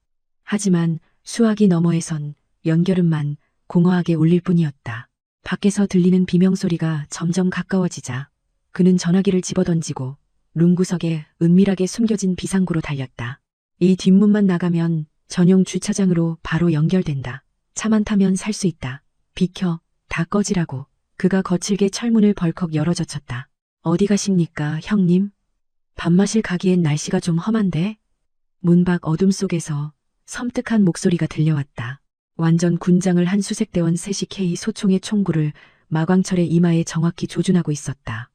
하지만 수화기 너머에선 연결음만 공허하게 울릴 뿐이었다. 밖에서 들리는 비명소리가 점점 가까워지자 그는 전화기를 집어던지고 룸구석에 은밀하게 숨겨진 비상구로 달렸다. 이 뒷문만 나가면 전용 주차장으로 바로 연결된다. 차만 타면 살 수 있다. 비켜, 다 꺼지라고. 그가 거칠게 철문을 벌컥 열어젖혔다. 어디 가십니까, 형님? 밥 마실 가기엔 날씨가 좀 험한데? 문 밖 어둠 속에서 섬뜩한 목소리가 들려왔다. 완전 군장을 한 수색대원 셋이 K 소총의 총구를 마광철의 이마에 정확히 조준하고 있었다.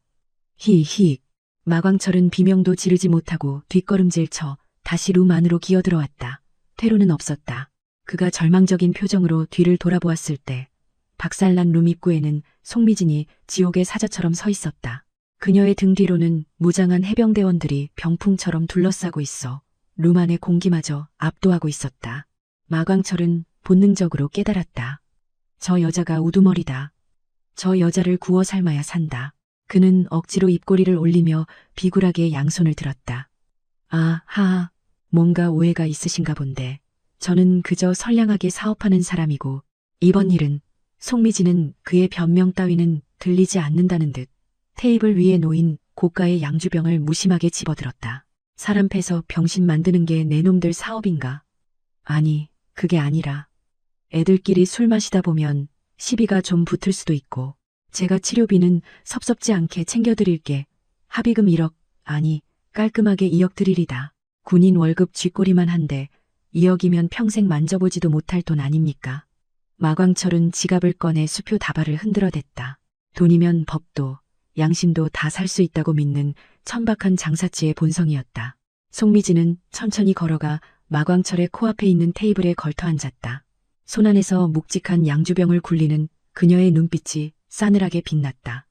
히익. 마광철은 비명도 지르지 못하고 뒷걸음질 쳐 다시 룸 안으로 기어들어왔다. 퇴로는 없었다. 그가 절망적인 표정으로 뒤를 돌아보았을 때 박살난 룸 입구에는 송미진이 지옥의 사자처럼 서 있었다. 그녀의 등 뒤로는 무장한 해병대원들이 병풍처럼 둘러싸고 있어 룸 안의 공기마저 압도하고 있었다. 마광철은 본능적으로 깨달았다. 저 여자가 우두머리다. 저 여자를 구워 삶아야 산다. 그는 억지로 입꼬리를 올리며 비굴하게 양손을 들었다. 아하, 뭔가 오해가 있으신가 본데. 저는 그저 선량하게 사업하는 사람이고 이번 일은. 송미진은 그의 변명 따위는 들리지 않는다는 듯 테이블 위에 놓인 고가의 양주병을 무심하게 집어들었다. 사람 패서 병신 만드는 게 내 놈들 사업인가? 아니, 그게 아니라 애들끼리 술 마시다 보면 시비가 좀 붙을 수도 있고 제가 치료비는 섭섭지 않게 챙겨드릴게. 합의금 1억, 아니 깔끔하게 2억 드리리다. 군인 월급 쥐꼬리만 한데 2억이면 평생 만져보지도 못할 돈 아닙니까? 마광철은 지갑을 꺼내 수표 다발을 흔들어댔다. 돈이면 법도 양심도 다 살 수 있다고 믿는 천박한 장사치의 본성이었다. 송미진은 천천히 걸어가 마광철의 코앞에 있는 테이블에 걸터 앉았다. 손안에서 묵직한 양주병을 굴리는 그녀의 눈빛이 싸늘하게 빛났다.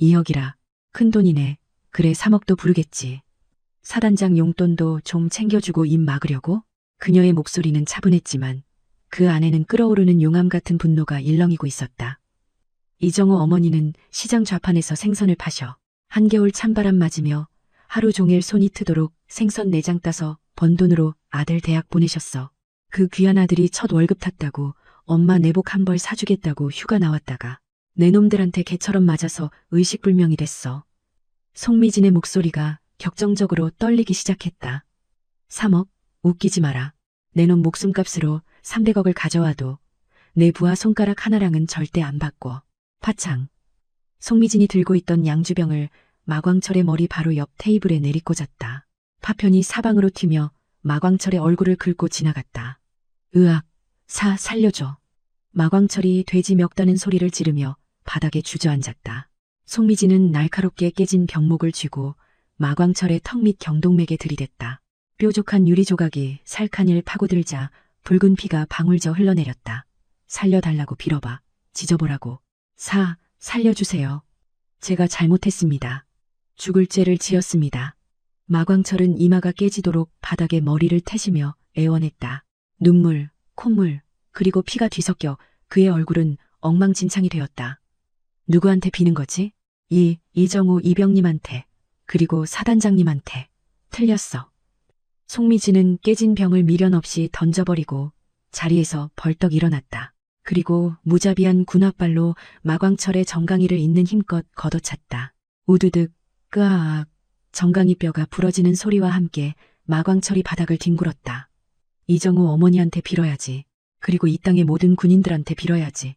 2억이라 큰돈이네. 그래 3억도 부르겠지. 사단장 용돈도 좀 챙겨주고 입 막으려고? 그녀의 목소리는 차분했지만 그 안에는 끓어오르는 용암 같은 분노가 일렁이고 있었다. 이정호 어머니는 시장 좌판에서 생선을 파셔. 한겨울 찬바람 맞으며 하루 종일 손이 트도록 생선 내장 따서 번 돈으로 아들 대학 보내셨어. 그 귀한 아들이 첫 월급 탔다고 엄마 내복 한 벌 사주겠다고 휴가 나왔다가 내 놈들한테 개처럼 맞아서 의식불명이 됐어. 송미진의 목소리가 격정적으로 떨리기 시작했다. 3억? 웃기지 마라. 내 놈 목숨값으로 300억을 가져와도 내 부하 손가락 하나랑은 절대 안 바꿔. 파창. 송미진이 들고 있던 양주병을 마광철의 머리 바로 옆 테이블에 내리꽂았다. 파편이 사방으로 튀며 마광철의 얼굴을 긁고 지나갔다. 으악, 살려줘. 마광철이 돼지 멱다는 소리를 지르며 바닥에 주저앉았다. 송미진은 날카롭게 깨진 병목을 쥐고 마광철의 턱 밑 경동맥에 들이댔다. 뾰족한 유리 조각이 살칸을 파고들자 붉은 피가 방울져 흘러내렸다. 살려달라고 빌어봐. 지져보라고. 살려주세요. 제가 잘못했습니다. 죽을 죄를 지었습니다. 마광철은 이마가 깨지도록 바닥에 머리를 태시며 애원했다. 눈물, 콧물, 그리고 피가 뒤섞여 그의 얼굴은 엉망진창이 되었다. 누구한테 비는 거지? 이정우 이병님한테, 그리고 사단장님한테. 틀렸어. 송미진은 깨진 병을 미련 없이 던져버리고 자리에서 벌떡 일어났다. 그리고 무자비한 군홧발로 마광철의 정강이를 있는 힘껏 걷어찼다. 우두득, 끄아악, 정강이 뼈가 부러지는 소리와 함께 마광철이 바닥을 뒹굴었다. 이정우 어머니한테 빌어야지. 그리고 이 땅의 모든 군인들한테 빌어야지.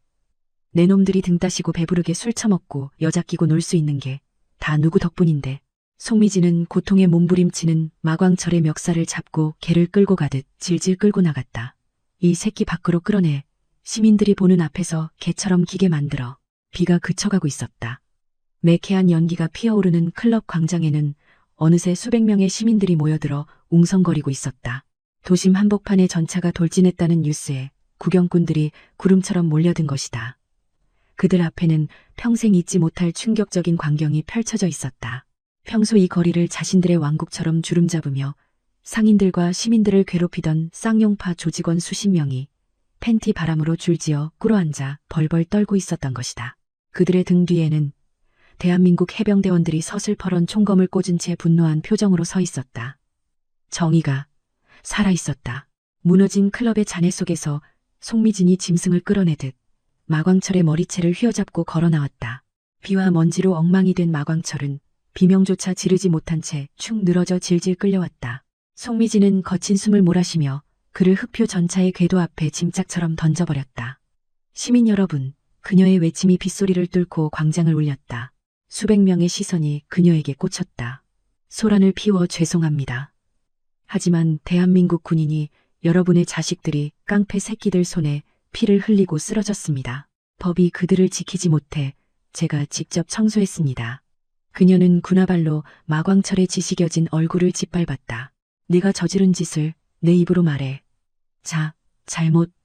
내 놈들이 등 따시고 배부르게 술 처먹고 여자 끼고 놀 수 있는 게 다 누구 덕분인데. 송미진은 고통에 몸부림치는 마광철의 멱살을 잡고 개를 끌고 가듯 질질 끌고 나갔다. 이 새끼 밖으로 끌어내. 시민들이 보는 앞에서 개처럼 기게 만들어. 비가 그쳐가고 있었다. 매캐한 연기가 피어오르는 클럽 광장에는 어느새 수백 명의 시민들이 모여들어 웅성거리고 있었다. 도심 한복판에 전차가 돌진했다는 뉴스에 구경꾼들이 구름처럼 몰려든 것이다. 그들 앞에는 평생 잊지 못할 충격적인 광경이 펼쳐져 있었다. 평소 이 거리를 자신들의 왕국처럼 주름잡으며 상인들과 시민들을 괴롭히던 쌍용파 조직원 수십 명이 팬티 바람으로 줄지어 꿇어앉아 벌벌 떨고 있었던 것이다. 그들의 등 뒤에는 대한민국 해병대원들이 서슬퍼런 총검을 꽂은 채 분노한 표정으로 서 있었다. 정의가 살아있었다. 무너진 클럽의 잔해 속에서 송미진이 짐승을 끌어내듯 마광철의 머리채를 휘어잡고 걸어 나왔다. 비와 먼지로 엉망이 된 마광철은 비명조차 지르지 못한 채 축 늘어져 질질 끌려왔다. 송미진은 거친 숨을 몰아쉬며 그를 흑표 전차의 궤도 앞에 짐짝처럼 던져버렸다. 시민 여러분, 그녀의 외침이 빗소리를 뚫고 광장을 울렸다. 수백 명의 시선이 그녀에게 꽂혔다. 소란을 피워 죄송합니다. 하지만 대한민국 군인이 여러분의 자식들이 깡패 새끼들 손에 피를 흘리고 쓰러졌습니다. 법이 그들을 지키지 못해 제가 직접 청소했습니다. 그녀는 군화발로 마광철의 지식여진 얼굴을 짓밟았다. 네가 저지른 짓을 내 입으로 말해.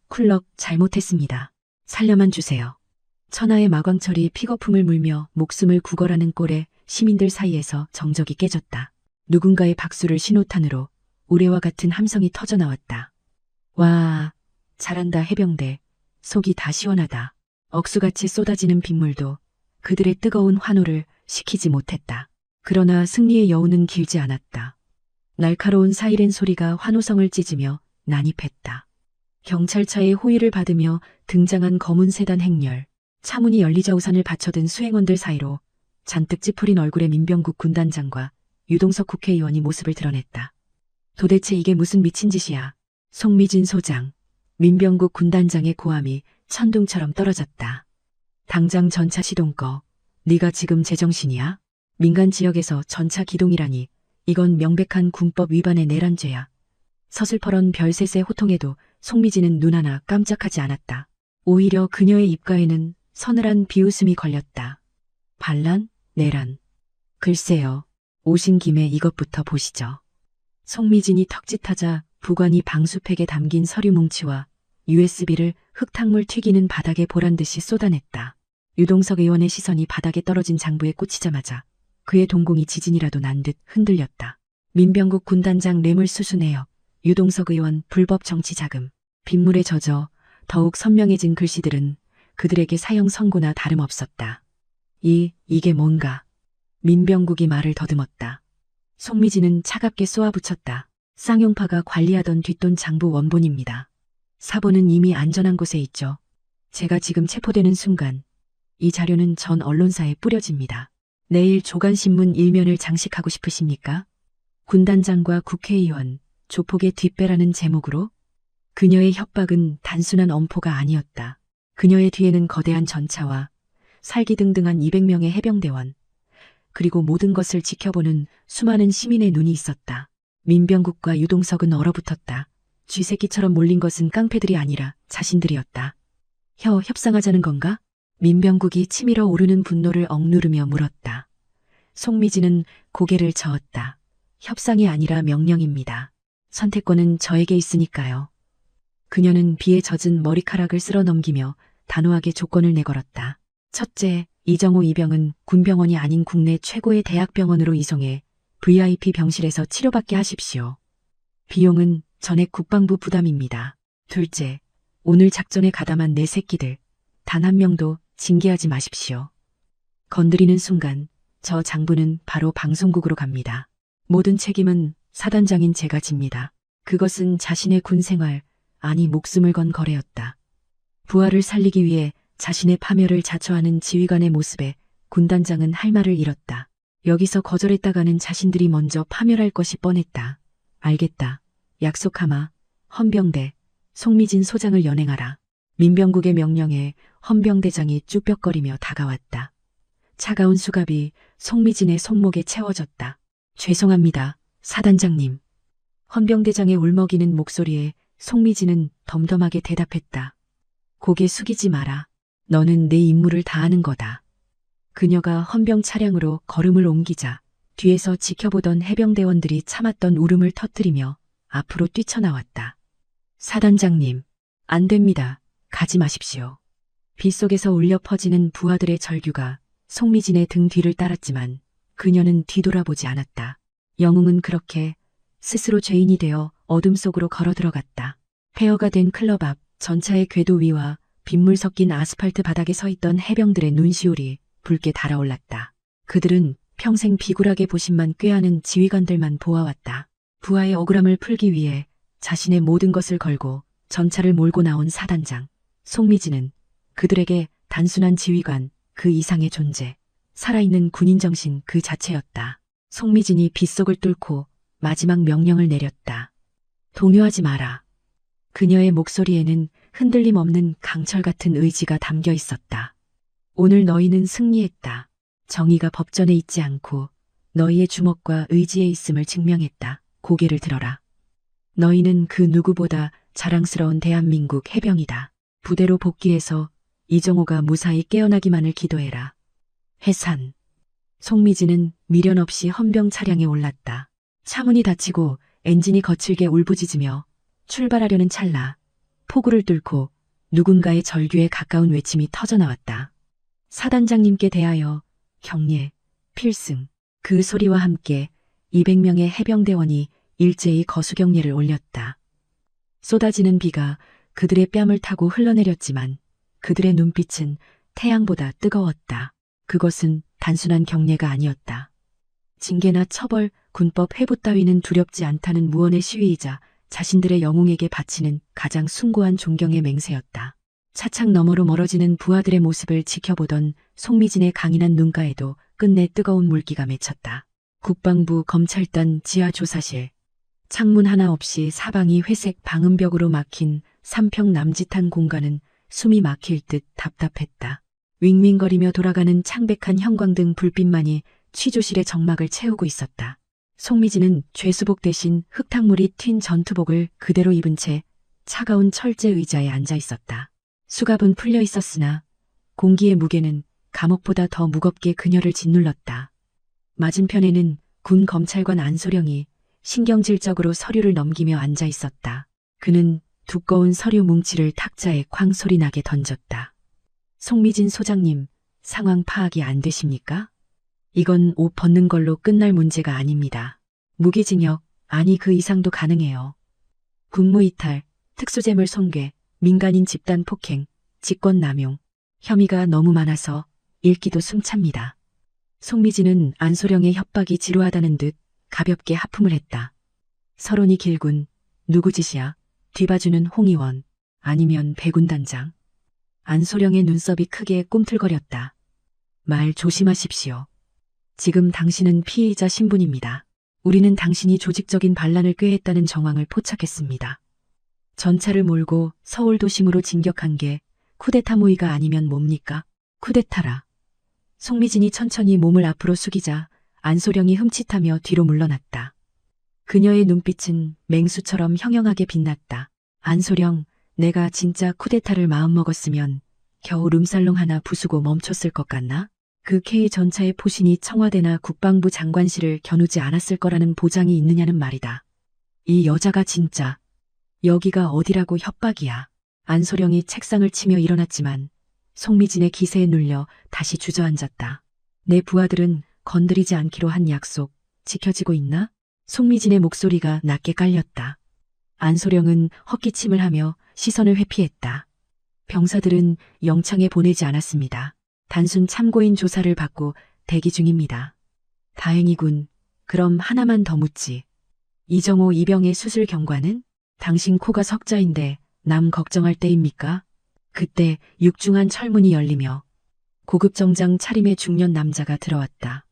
쿨럭 잘못했습니다. 살려만 주세요. 천하의 마광철이 픽어품을 물며 목숨을 구걸하는 꼴에 시민들 사이에서 정적이 깨졌다. 누군가의 박수를 신호탄으로 우레와 같은 함성이 터져나왔다. 와, 잘한다 해병대. 속이 다 시원하다. 억수같이 쏟아지는 빗물도 그들의 뜨거운 환호를 식히지 못했다. 그러나 승리의 여운은 길지 않았다. 날카로운 사이렌 소리가 환호성을 찢으며 난입했다. 경찰차의 호위를 받으며 등장한 검은 세단 행렬, 차문이 열리자 우산을 받쳐든 수행원들 사이로 잔뜩 찌푸린 얼굴의 민병국 군단장과 유동석 국회의원이 모습을 드러냈다. 도대체 이게 무슨 미친 짓이야. 송미진 소장, 민병국 군단장의 고함이 천둥처럼 떨어졌다. 당장 전차 시동 꺼. 네가 지금 제정신이야? 민간 지역에서 전차 기동이라니 이건 명백한 군법 위반의 내란죄야. 서슬퍼런 별셋의 호통에도 송미진은 눈 하나 깜짝하지 않았다. 오히려 그녀의 입가에는 서늘한 비웃음이 걸렸다. 반란? 내란? 글쎄요. 오신 김에 이것부터 보시죠. 송미진이 턱짓하자 부관이 방수팩에 담긴 서류 뭉치와 USB를 흙탕물 튀기는 바닥에 보란듯이 쏟아냈다. 유동석 의원의 시선이 바닥에 떨어진 장부에 꽂히자마자 그의 동공이 지진이라도 난 듯 흔들렸다. 민병국 군단장 뇌물수수 내역, 유동석 의원 불법 정치 자금, 빗물에 젖어 더욱 선명해진 글씨들은 그들에게 사형 선고나 다름없었다. 이게 뭔가. 민병국이 말을 더듬었다. 송미진은 차갑게 쏘아붙였다. 쌍용파가 관리하던 뒷돈 장부 원본입니다. 사본은 이미 안전한 곳에 있죠. 제가 지금 체포되는 순간 이 자료는 전 언론사에 뿌려집니다. 내일 조간신문 일면을 장식하고 싶으십니까? 군단장과 국회의원, 조폭의 뒷배라는 제목으로 그녀의 협박은 단순한 엄포가 아니었다. 그녀의 뒤에는 거대한 전차와 살기등등한 200명의 해병대원, 그리고 모든 것을 지켜보는 수많은 시민의 눈이 있었다. 민병국과 유동석은 얼어붙었다. 쥐새끼처럼 몰린 것은 깡패들이 아니라 자신들이었다. 협상하자는 건가? 민병국이 치밀어 오르는 분노를 억누르며 물었다. 송미진은 고개를 저었다. 협상이 아니라 명령입니다. 선택권은 저에게 있으니까요. 그녀는 비에 젖은 머리카락을 쓸어 넘기며 단호하게 조건을 내걸었다. 첫째, 이정호 이병은 군병원이 아닌 국내 최고의 대학병원으로 이송해 VIP 병실에서 치료받게 하십시오. 비용은 전액 국방부 부담입니다. 둘째, 오늘 작전에 가담한 내 새끼들 단 한 명도 징계하지 마십시오. 건드리는 순간 저 장부는 바로 방송국으로 갑니다. 모든 책임은 사단장인 제가 집니다. 그것은 자신의 군생활, 아니 목숨을 건 거래였다. 부하를 살리기 위해 자신의 파멸을 자처하는 지휘관의 모습에 군단장은 할 말을 잃었다. 여기서 거절했다가는 자신들이 먼저 파멸할 것이 뻔했다. 알겠다. 약속하마. 헌병대, 송미진 소장을 연행하라. 민병국의 명령에 헌병대장이 쭈뼛거리며 다가왔다. 차가운 수갑이 송미진의 손목에 채워졌다. 죄송합니다, 사단장님. 헌병대장의 울먹이는 목소리에 송미진은 덤덤하게 대답했다. 고개 숙이지 마라. 너는 내 임무를 다하는 거다. 그녀가 헌병 차량으로 걸음을 옮기자 뒤에서 지켜보던 해병대원들이 참았던 울음을 터뜨리며 앞으로 뛰쳐나왔다. 사단장님, 안 됩니다. 가지 마십시오. 빗속에서 울려 퍼지는 부하들의 절규가 송미진의 등 뒤를 따랐지만 그녀는 뒤돌아보지 않았다. 영웅은 그렇게 스스로 죄인이 되어 어둠 속으로 걸어 들어갔다. 폐허가 된 클럽 앞 전차의 궤도 위와 빗물 섞인 아스팔트 바닥에 서 있던 해병들의 눈시울이 붉게 달아올랐다. 그들은 평생 비굴하게 보신만 꾀하는 지휘관들만 보아왔다. 부하의 억울함을 풀기 위해 자신의 모든 것을 걸고 전차를 몰고 나온 사단장 송미진은 그들에게 단순한 지휘관 그 이상의 존재, 살아있는 군인 정신 그 자체였다. 송미진이 빗속을 뚫고 마지막 명령을 내렸다. 동요하지 마라. 그녀의 목소리에는 흔들림 없는 강철 같은 의지가 담겨 있었다. 오늘 너희는 승리했다. 정의가 법전에 있지 않고 너희의 주먹과 의지에 있음을 증명했다. 고개를 들어라. 너희는 그 누구보다 자랑스러운 대한민국 해병이다. 부대로 복귀해서 이정호가 무사히 깨어나기만을 기도해라. 해산. 송미진은 미련 없이 헌병 차량에 올랐다. 차문이 닫히고 엔진이 거칠게 울부짖으며 출발하려는 찰나 폭우를 뚫고 누군가의 절규에 가까운 외침이 터져나왔다. 사단장님께 대하여 경례, 필승. 그 소리와 함께 200명의 해병대원이 일제히 거수경례를 올렸다. 쏟아지는 비가 그들의 뺨을 타고 흘러내렸지만 그들의 눈빛은 태양보다 뜨거웠다. 그것은 단순한 경례가 아니었다. 징계나 처벌, 군법 회부 따위는 두렵지 않다는 무언의 시위이자 자신들의 영웅에게 바치는 가장 숭고한 존경의 맹세였다. 차창 너머로 멀어지는 부하들의 모습을 지켜보던 송미진의 강인한 눈가에도 끝내 뜨거운 물기가 맺혔다. 국방부 검찰단 지하 조사실. 창문 하나 없이 사방이 회색 방음벽으로 막힌 삼평 남짓한 공간은 숨이 막힐 듯 답답했다. 윙윙거리며 돌아가는 창백한 형광등 불빛만이 취조실의 정막을 채우고 있었다. 송미진은 죄수복 대신 흙탕물이 튄 전투복을 그대로 입은 채 차가운 철제 의자에 앉아 있었다. 수갑은 풀려 있었으나 공기의 무게는 감옥보다 더 무겁게 그녀를 짓눌렀다. 맞은편에는 군 검찰관 안소령이 신경질적으로 서류를 넘기며 앉아 있었다. 그는 두꺼운 서류 뭉치를 탁자에 쾅 소리 나게 던졌다. 송미진 소장님, 상황 파악이 안 되십니까? 이건 옷 벗는 걸로 끝날 문제가 아닙니다. 무기징역, 아니 그 이상도 가능해요. 국무이탈, 특수재물 손괴, 민간인 집단 폭행, 직권남용, 혐의가 너무 많아서 읽기도 숨찹니다. 송미진은 안소령의 협박이 지루하다는 듯 가볍게 하품을 했다. 서론이 길군, 누구 짓이야? 뒤봐주는 홍의원. 아니면 배군단장? 안소령의 눈썹이 크게 꿈틀거렸다. 말 조심하십시오. 지금 당신은 피의자 신분입니다. 우리는 당신이 조직적인 반란을 꾀했다는 정황을 포착했습니다. 전차를 몰고 서울 도심으로 진격한 게 쿠데타 모의가 아니면 뭡니까? 쿠데타라. 송미진이 천천히 몸을 앞으로 숙이자 안소령이 흠칫하며 뒤로 물러났다. 그녀의 눈빛은 맹수처럼 형형하게 빛났다. 안소령, 내가 진짜 쿠데타를 마음먹었으면 겨우 룸살롱 하나 부수고 멈췄을 것 같나? 그 K 전차의 포신이 청와대나 국방부 장관실을 겨누지 않았을 거라는 보장이 있느냐는 말이다. 이 여자가 진짜 여기가 어디라고 협박이야. 안소령이 책상을 치며 일어났지만 송미진의 기세에 눌려 다시 주저앉았다. 내 부하들은 건드리지 않기로 한 약속 지켜지고 있나? 송미진의 목소리가 낮게 깔렸다. 안소령은 헛기침을 하며 시선을 회피했다. 병사들은 영창에 보내지 않았습니다. 단순 참고인 조사를 받고 대기 중입니다. 다행이군. 그럼 하나만 더 묻지. 이정호 이병의 수술 경과는? 당신 코가 석자인데 남 걱정할 때입니까? 그때 육중한 철문이 열리며 고급 정장 차림의 중년 남자가 들어왔다.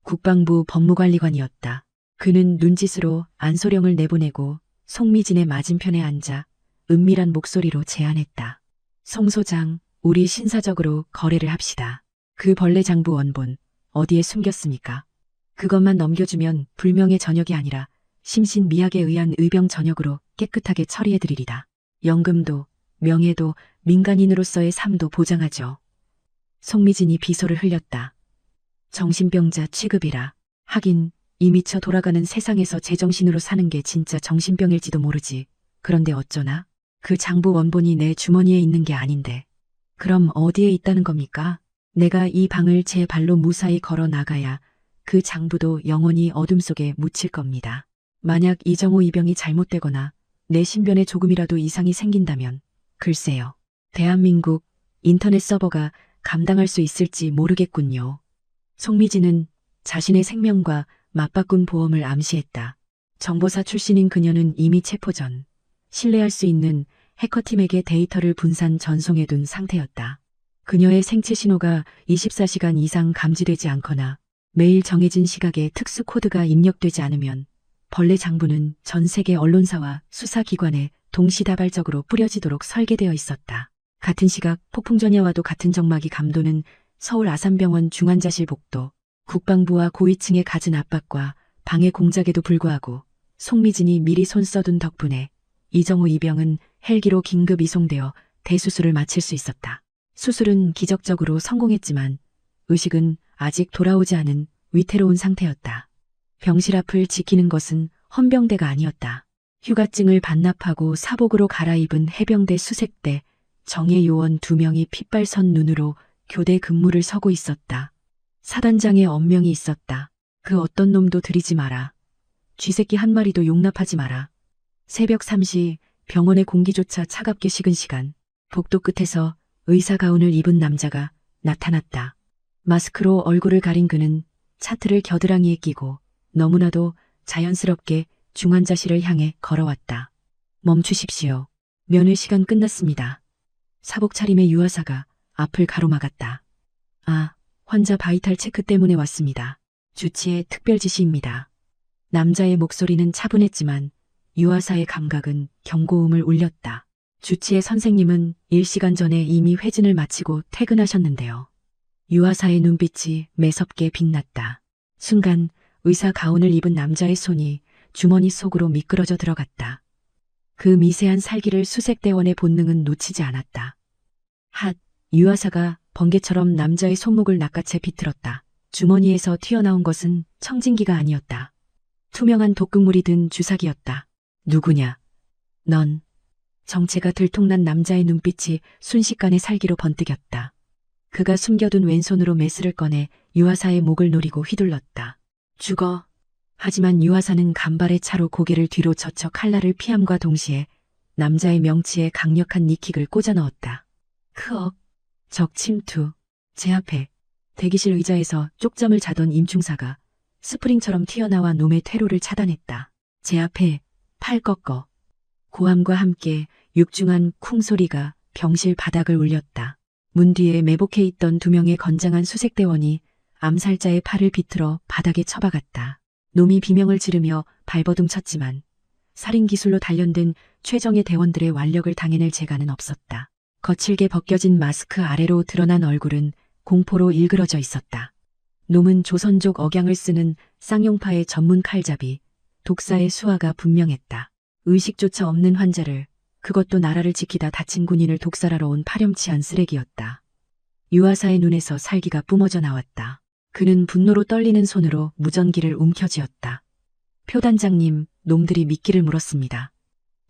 국방부 법무관리관이었다. 그는 눈짓으로 안소령을 내보내고 송미진의 맞은편에 앉아 은밀한 목소리로 제안했다. 송 소장, 우리 신사적으로 거래를 합시다. 그 벌레 장부 원본 어디에 숨겼습니까? 그것만 넘겨주면 불명의 전역이 아니라 심신미약에 의한 의병 전역으로 깨끗하게 처리해드리리다. 연금도 명예도 민간인으로서의 삶도 보장하죠. 송미진이 비소를 흘렸다. 정신병자 취급이라. 하긴 이 미쳐 돌아가는 세상에서 제정신으로 사는 게 진짜 정신병일지도 모르지. 그런데 어쩌나? 그 장부 원본이 내 주머니에 있는 게 아닌데. 그럼 어디에 있다는 겁니까? 내가 이 방을 제 발로 무사히 걸어 나가야 그 장부도 영원히 어둠 속에 묻힐 겁니다. 만약 이정호 이병이 잘못되거나 내 신변에 조금이라도 이상이 생긴다면 글쎄요. 대한민국 인터넷 서버가 감당할 수 있을지 모르겠군요. 송미진은 자신의 생명과 맞바꾼 보험을 암시했다. 정보사 출신인 그녀는 이미 체포 전 신뢰할 수 있는 해커팀에게 데이터를 분산 전송해둔 상태였다. 그녀의 생체 신호가 24시간 이상 감지되지 않거나 매일 정해진 시각에 특수 코드가 입력되지 않으면 벌레 장부는 전 세계 언론사와 수사기관에 동시다발적으로 뿌려지도록 설계되어 있었다. 같은 시각 폭풍전야와도 같은 적막이 감도는 서울 아산병원 중환자실 복도, 국방부와 고위층의 갖은 압박과 방해 공작에도 불구하고 송미진이 미리 손 써둔 덕분에 이정호 이병은 헬기로 긴급 이송되어 대수술을 마칠 수 있었다. 수술은 기적적으로 성공했지만 의식은 아직 돌아오지 않은 위태로운 상태였다. 병실 앞을 지키는 것은 헌병대가 아니었다. 휴가증을 반납하고 사복으로 갈아입은 해병대 수색대 정예 요원 2명이 핏발선 눈으로 교대 근무를 서고 있었다. 사단장의 엄명이 있었다. 그 어떤 놈도 들이지 마라. 쥐새끼 한 마리도 용납하지 마라. 새벽 3시 병원의 공기조차 차갑게 식은 시간. 복도 끝에서 의사 가운을 입은 남자가 나타났다. 마스크로 얼굴을 가린 그는 차트를 겨드랑이에 끼고 너무나도 자연스럽게 중환자실을 향해 걸어왔다. 멈추십시오. 면회 시간 끝났습니다. 사복 차림의 유아사가 앞을 가로막았다. 아, 환자 바이탈 체크 때문에 왔습니다. 주치의 특별 지시입니다. 남자의 목소리는 차분했지만 유아사의 감각은 경고음을 울렸다. 주치의 선생님은 1시간 전에 이미 회진을 마치고 퇴근하셨는데요. 유아사의 눈빛이 매섭게 빛났다. 순간 의사 가운을 입은 남자의 손이 주머니 속으로 미끄러져 들어갔다. 그 미세한 살기를 수색대원의 본능은 놓치지 않았다. 핫! 유아사가 번개처럼 남자의 손목을 낚아채 비틀었다. 주머니에서 튀어나온 것은 청진기가 아니었다. 투명한 독극물이 든 주사기였다. 누구냐? 넌. 정체가 들통난 남자의 눈빛이 순식간에 살기로 번뜩였다. 그가 숨겨둔 왼손으로 메스를 꺼내 유아사의 목을 노리고 휘둘렀다. 죽어. 하지만 유아사는 간발의 차로 고개를 뒤로 젖혀 칼날을 피함과 동시에 남자의 명치에 강력한 니킥을 꽂아 넣었다. 크억. 적 침투. 제 앞에 대기실 의자에서 쪽잠을 자던 임충사가 스프링처럼 튀어나와 놈의 퇴로를 차단했다. 제 앞에 팔 꺾어. 고함과 함께 육중한 쿵 소리가 병실 바닥을 울렸다. 문 뒤에 매복해 있던 2명의 건장한 수색대원이 암살자의 팔을 비틀어 바닥에 처박았다. 놈이 비명을 지르며 발버둥 쳤지만 살인 기술로 단련된 최정예 대원들의 완력을 당해낼 재간은 없었다. 거칠게 벗겨진 마스크 아래로 드러난 얼굴은 공포로 일그러져 있었다. 놈은 조선족 억양을 쓰는 쌍용파의 전문 칼잡이, 독사의 수화가 분명했다. 의식조차 없는 환자를, 그것도 나라를 지키다 다친 군인을 독살하러 온 파렴치한 쓰레기였다. 유아사의 눈에서 살기가 뿜어져 나왔다. 그는 분노로 떨리는 손으로 무전기를 움켜쥐었다. 표단장님, 놈들이 미끼를 물었습니다.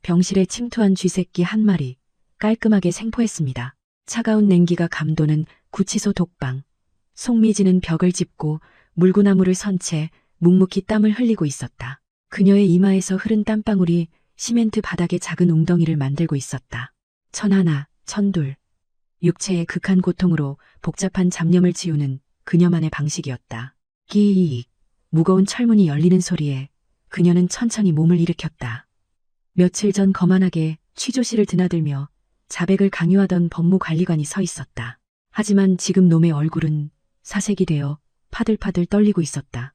병실에 침투한 쥐새끼 한 마리, 깔끔하게 생포했습니다. 차가운 냉기가 감도는 구치소 독방. 송미진은 벽을 짚고 물구나무를 선 채 묵묵히 땀을 흘리고 있었다. 그녀의 이마에서 흐른 땀방울이 시멘트 바닥에 작은 웅덩이를 만들고 있었다. 1001, 1002. 육체의 극한 고통으로 복잡한 잡념을 지우는 그녀만의 방식이었다. 끼익. 무거운 철문이 열리는 소리에 그녀는 천천히 몸을 일으켰다. 며칠 전 거만하게 취조실을 드나들며 자백을 강요하던 법무관리관이 서 있었다. 하지만 지금 놈의 얼굴은 사색이 되어 파들파들 떨리고 있었다.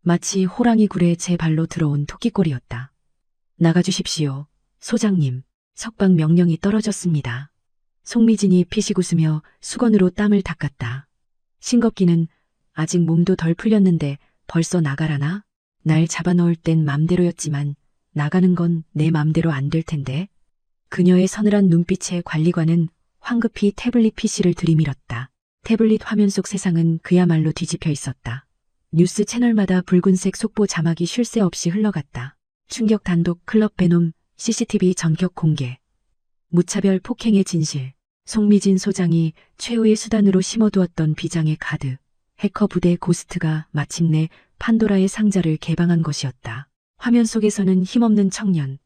마치 호랑이 굴에 제 발로 들어온 토끼꼴이었다. 나가주십시오, 소장님. 석방 명령이 떨어졌습니다. 송미진이 피식 웃으며 수건으로 땀을 닦았다. 싱겁기는 아직 몸도 덜 풀렸는데 벌써 나가라나? 날 잡아넣을 땐 맘대로였지만 나가는 건 내 맘대로 안 될 텐데. 그녀의 서늘한 눈빛에 관리관은 황급히 태블릿 PC를 들이밀었다. 태블릿 화면 속 세상은 그야말로 뒤집혀 있었다. 뉴스 채널마다 붉은색 속보 자막이 쉴 새 없이 흘러갔다. 충격 단독 클럽 베놈 CCTV 전격 공개. 무차별 폭행의 진실. 송미진 소장이 최후의 수단으로 심어두었던 비장의 카드. 해커 부대 고스트가 마침내 판도라의 상자를 개방한 것이었다. 화면 속에서는 힘없는 청년,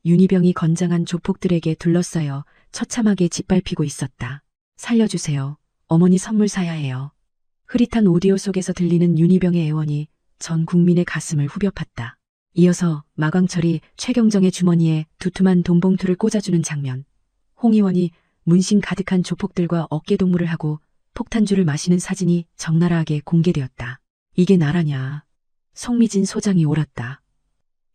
윤희병이 건장한 조폭들에게 둘러싸여 처참하게 짓밟히고 있었다. 살려주세요. 어머니 선물 사야 해요. 흐릿한 오디오 속에서 들리는 윤희병의 애원이 전 국민의 가슴을 후벼 팠다. 이어서 마광철이 최경정의 주머니에 두툼한 돈봉투를 꽂아주는 장면. 홍 의원이 문신 가득한 조폭들과 어깨동무를 하고 폭탄주를 마시는 사진이 적나라하게 공개되었다. 이게 나라냐. 송미진 소장이 옳았다.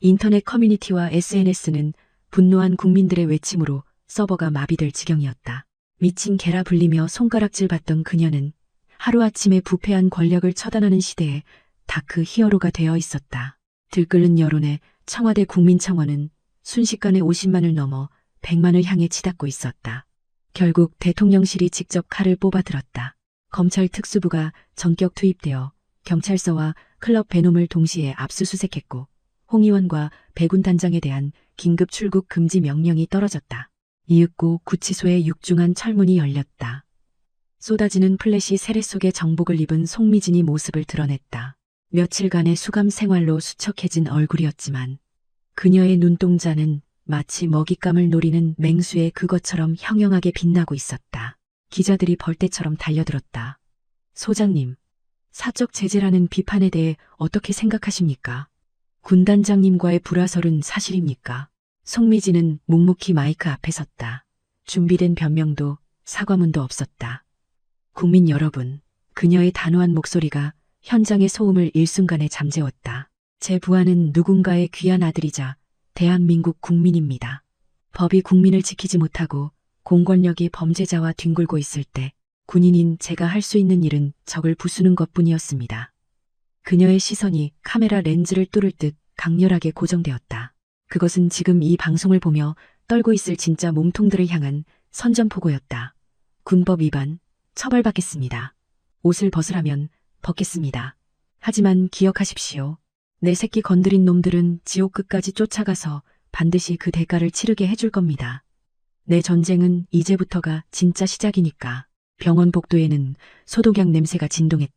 인터넷 커뮤니티와 SNS는 분노한 국민들의 외침으로 서버가 마비될 지경이었다. 미친 개라 불리며 손가락질 받던 그녀는 하루아침에 부패한 권력을 처단하는 시대에 다크 히어로가 되어 있었다. 들끓는 여론에 청와대 국민청원은 순식간에 50만을 넘어 100만을 향해 치닫고 있었다. 결국 대통령실이 직접 칼을 뽑아들었다. 검찰 특수부가 전격 투입되어 경찰서와 클럽 베놈을 동시에 압수수색했고 홍 의원과 백운 단장에 대한 긴급 출국 금지 명령이 떨어졌다. 이윽고 구치소의 육중한 철문이 열렸다. 쏟아지는 플래시 세례 속에 정복을 입은 송미진이 모습을 드러냈다. 며칠간의 수감 생활로 수척해진 얼굴이었지만 그녀의 눈동자는 마치 먹잇감을 노리는 맹수의 그것처럼 형형하게 빛나고 있었다. 기자들이 벌떼처럼 달려들었다. 소장님, 사적 제재라는 비판에 대해 어떻게 생각하십니까? 군단장님과의 불화설은 사실입니까? 송미진은 묵묵히 마이크 앞에 섰다. 준비된 변명도 사과문도 없었다. 국민 여러분, 그녀의 단호한 목소리가 현장의 소음을 일순간에 잠재웠다. 제 부하는 누군가의 귀한 아들이자 대한민국 국민입니다. 법이 국민을 지키지 못하고 공권력이 범죄자와 뒹굴고 있을 때 군인인 제가 할 수 있는 일은 적을 부수는 것뿐이었습니다. 그녀의 시선이 카메라 렌즈를 뚫을 듯 강렬하게 고정되었다. 그것은 지금 이 방송을 보며 떨고 있을 진짜 몸통들을 향한 선전포고였다. 군법 위반, 처벌받겠습니다. 옷을 벗으라면 벗겠습니다. 하지만 기억하십시오. 내 새끼 건드린 놈들은 지옥 끝까지 쫓아가서 반드시 그 대가를 치르게 해줄 겁니다. 내 전쟁은 이제부터가 진짜 시작이니까. 병원 복도에는 소독약 냄새가 진동했다.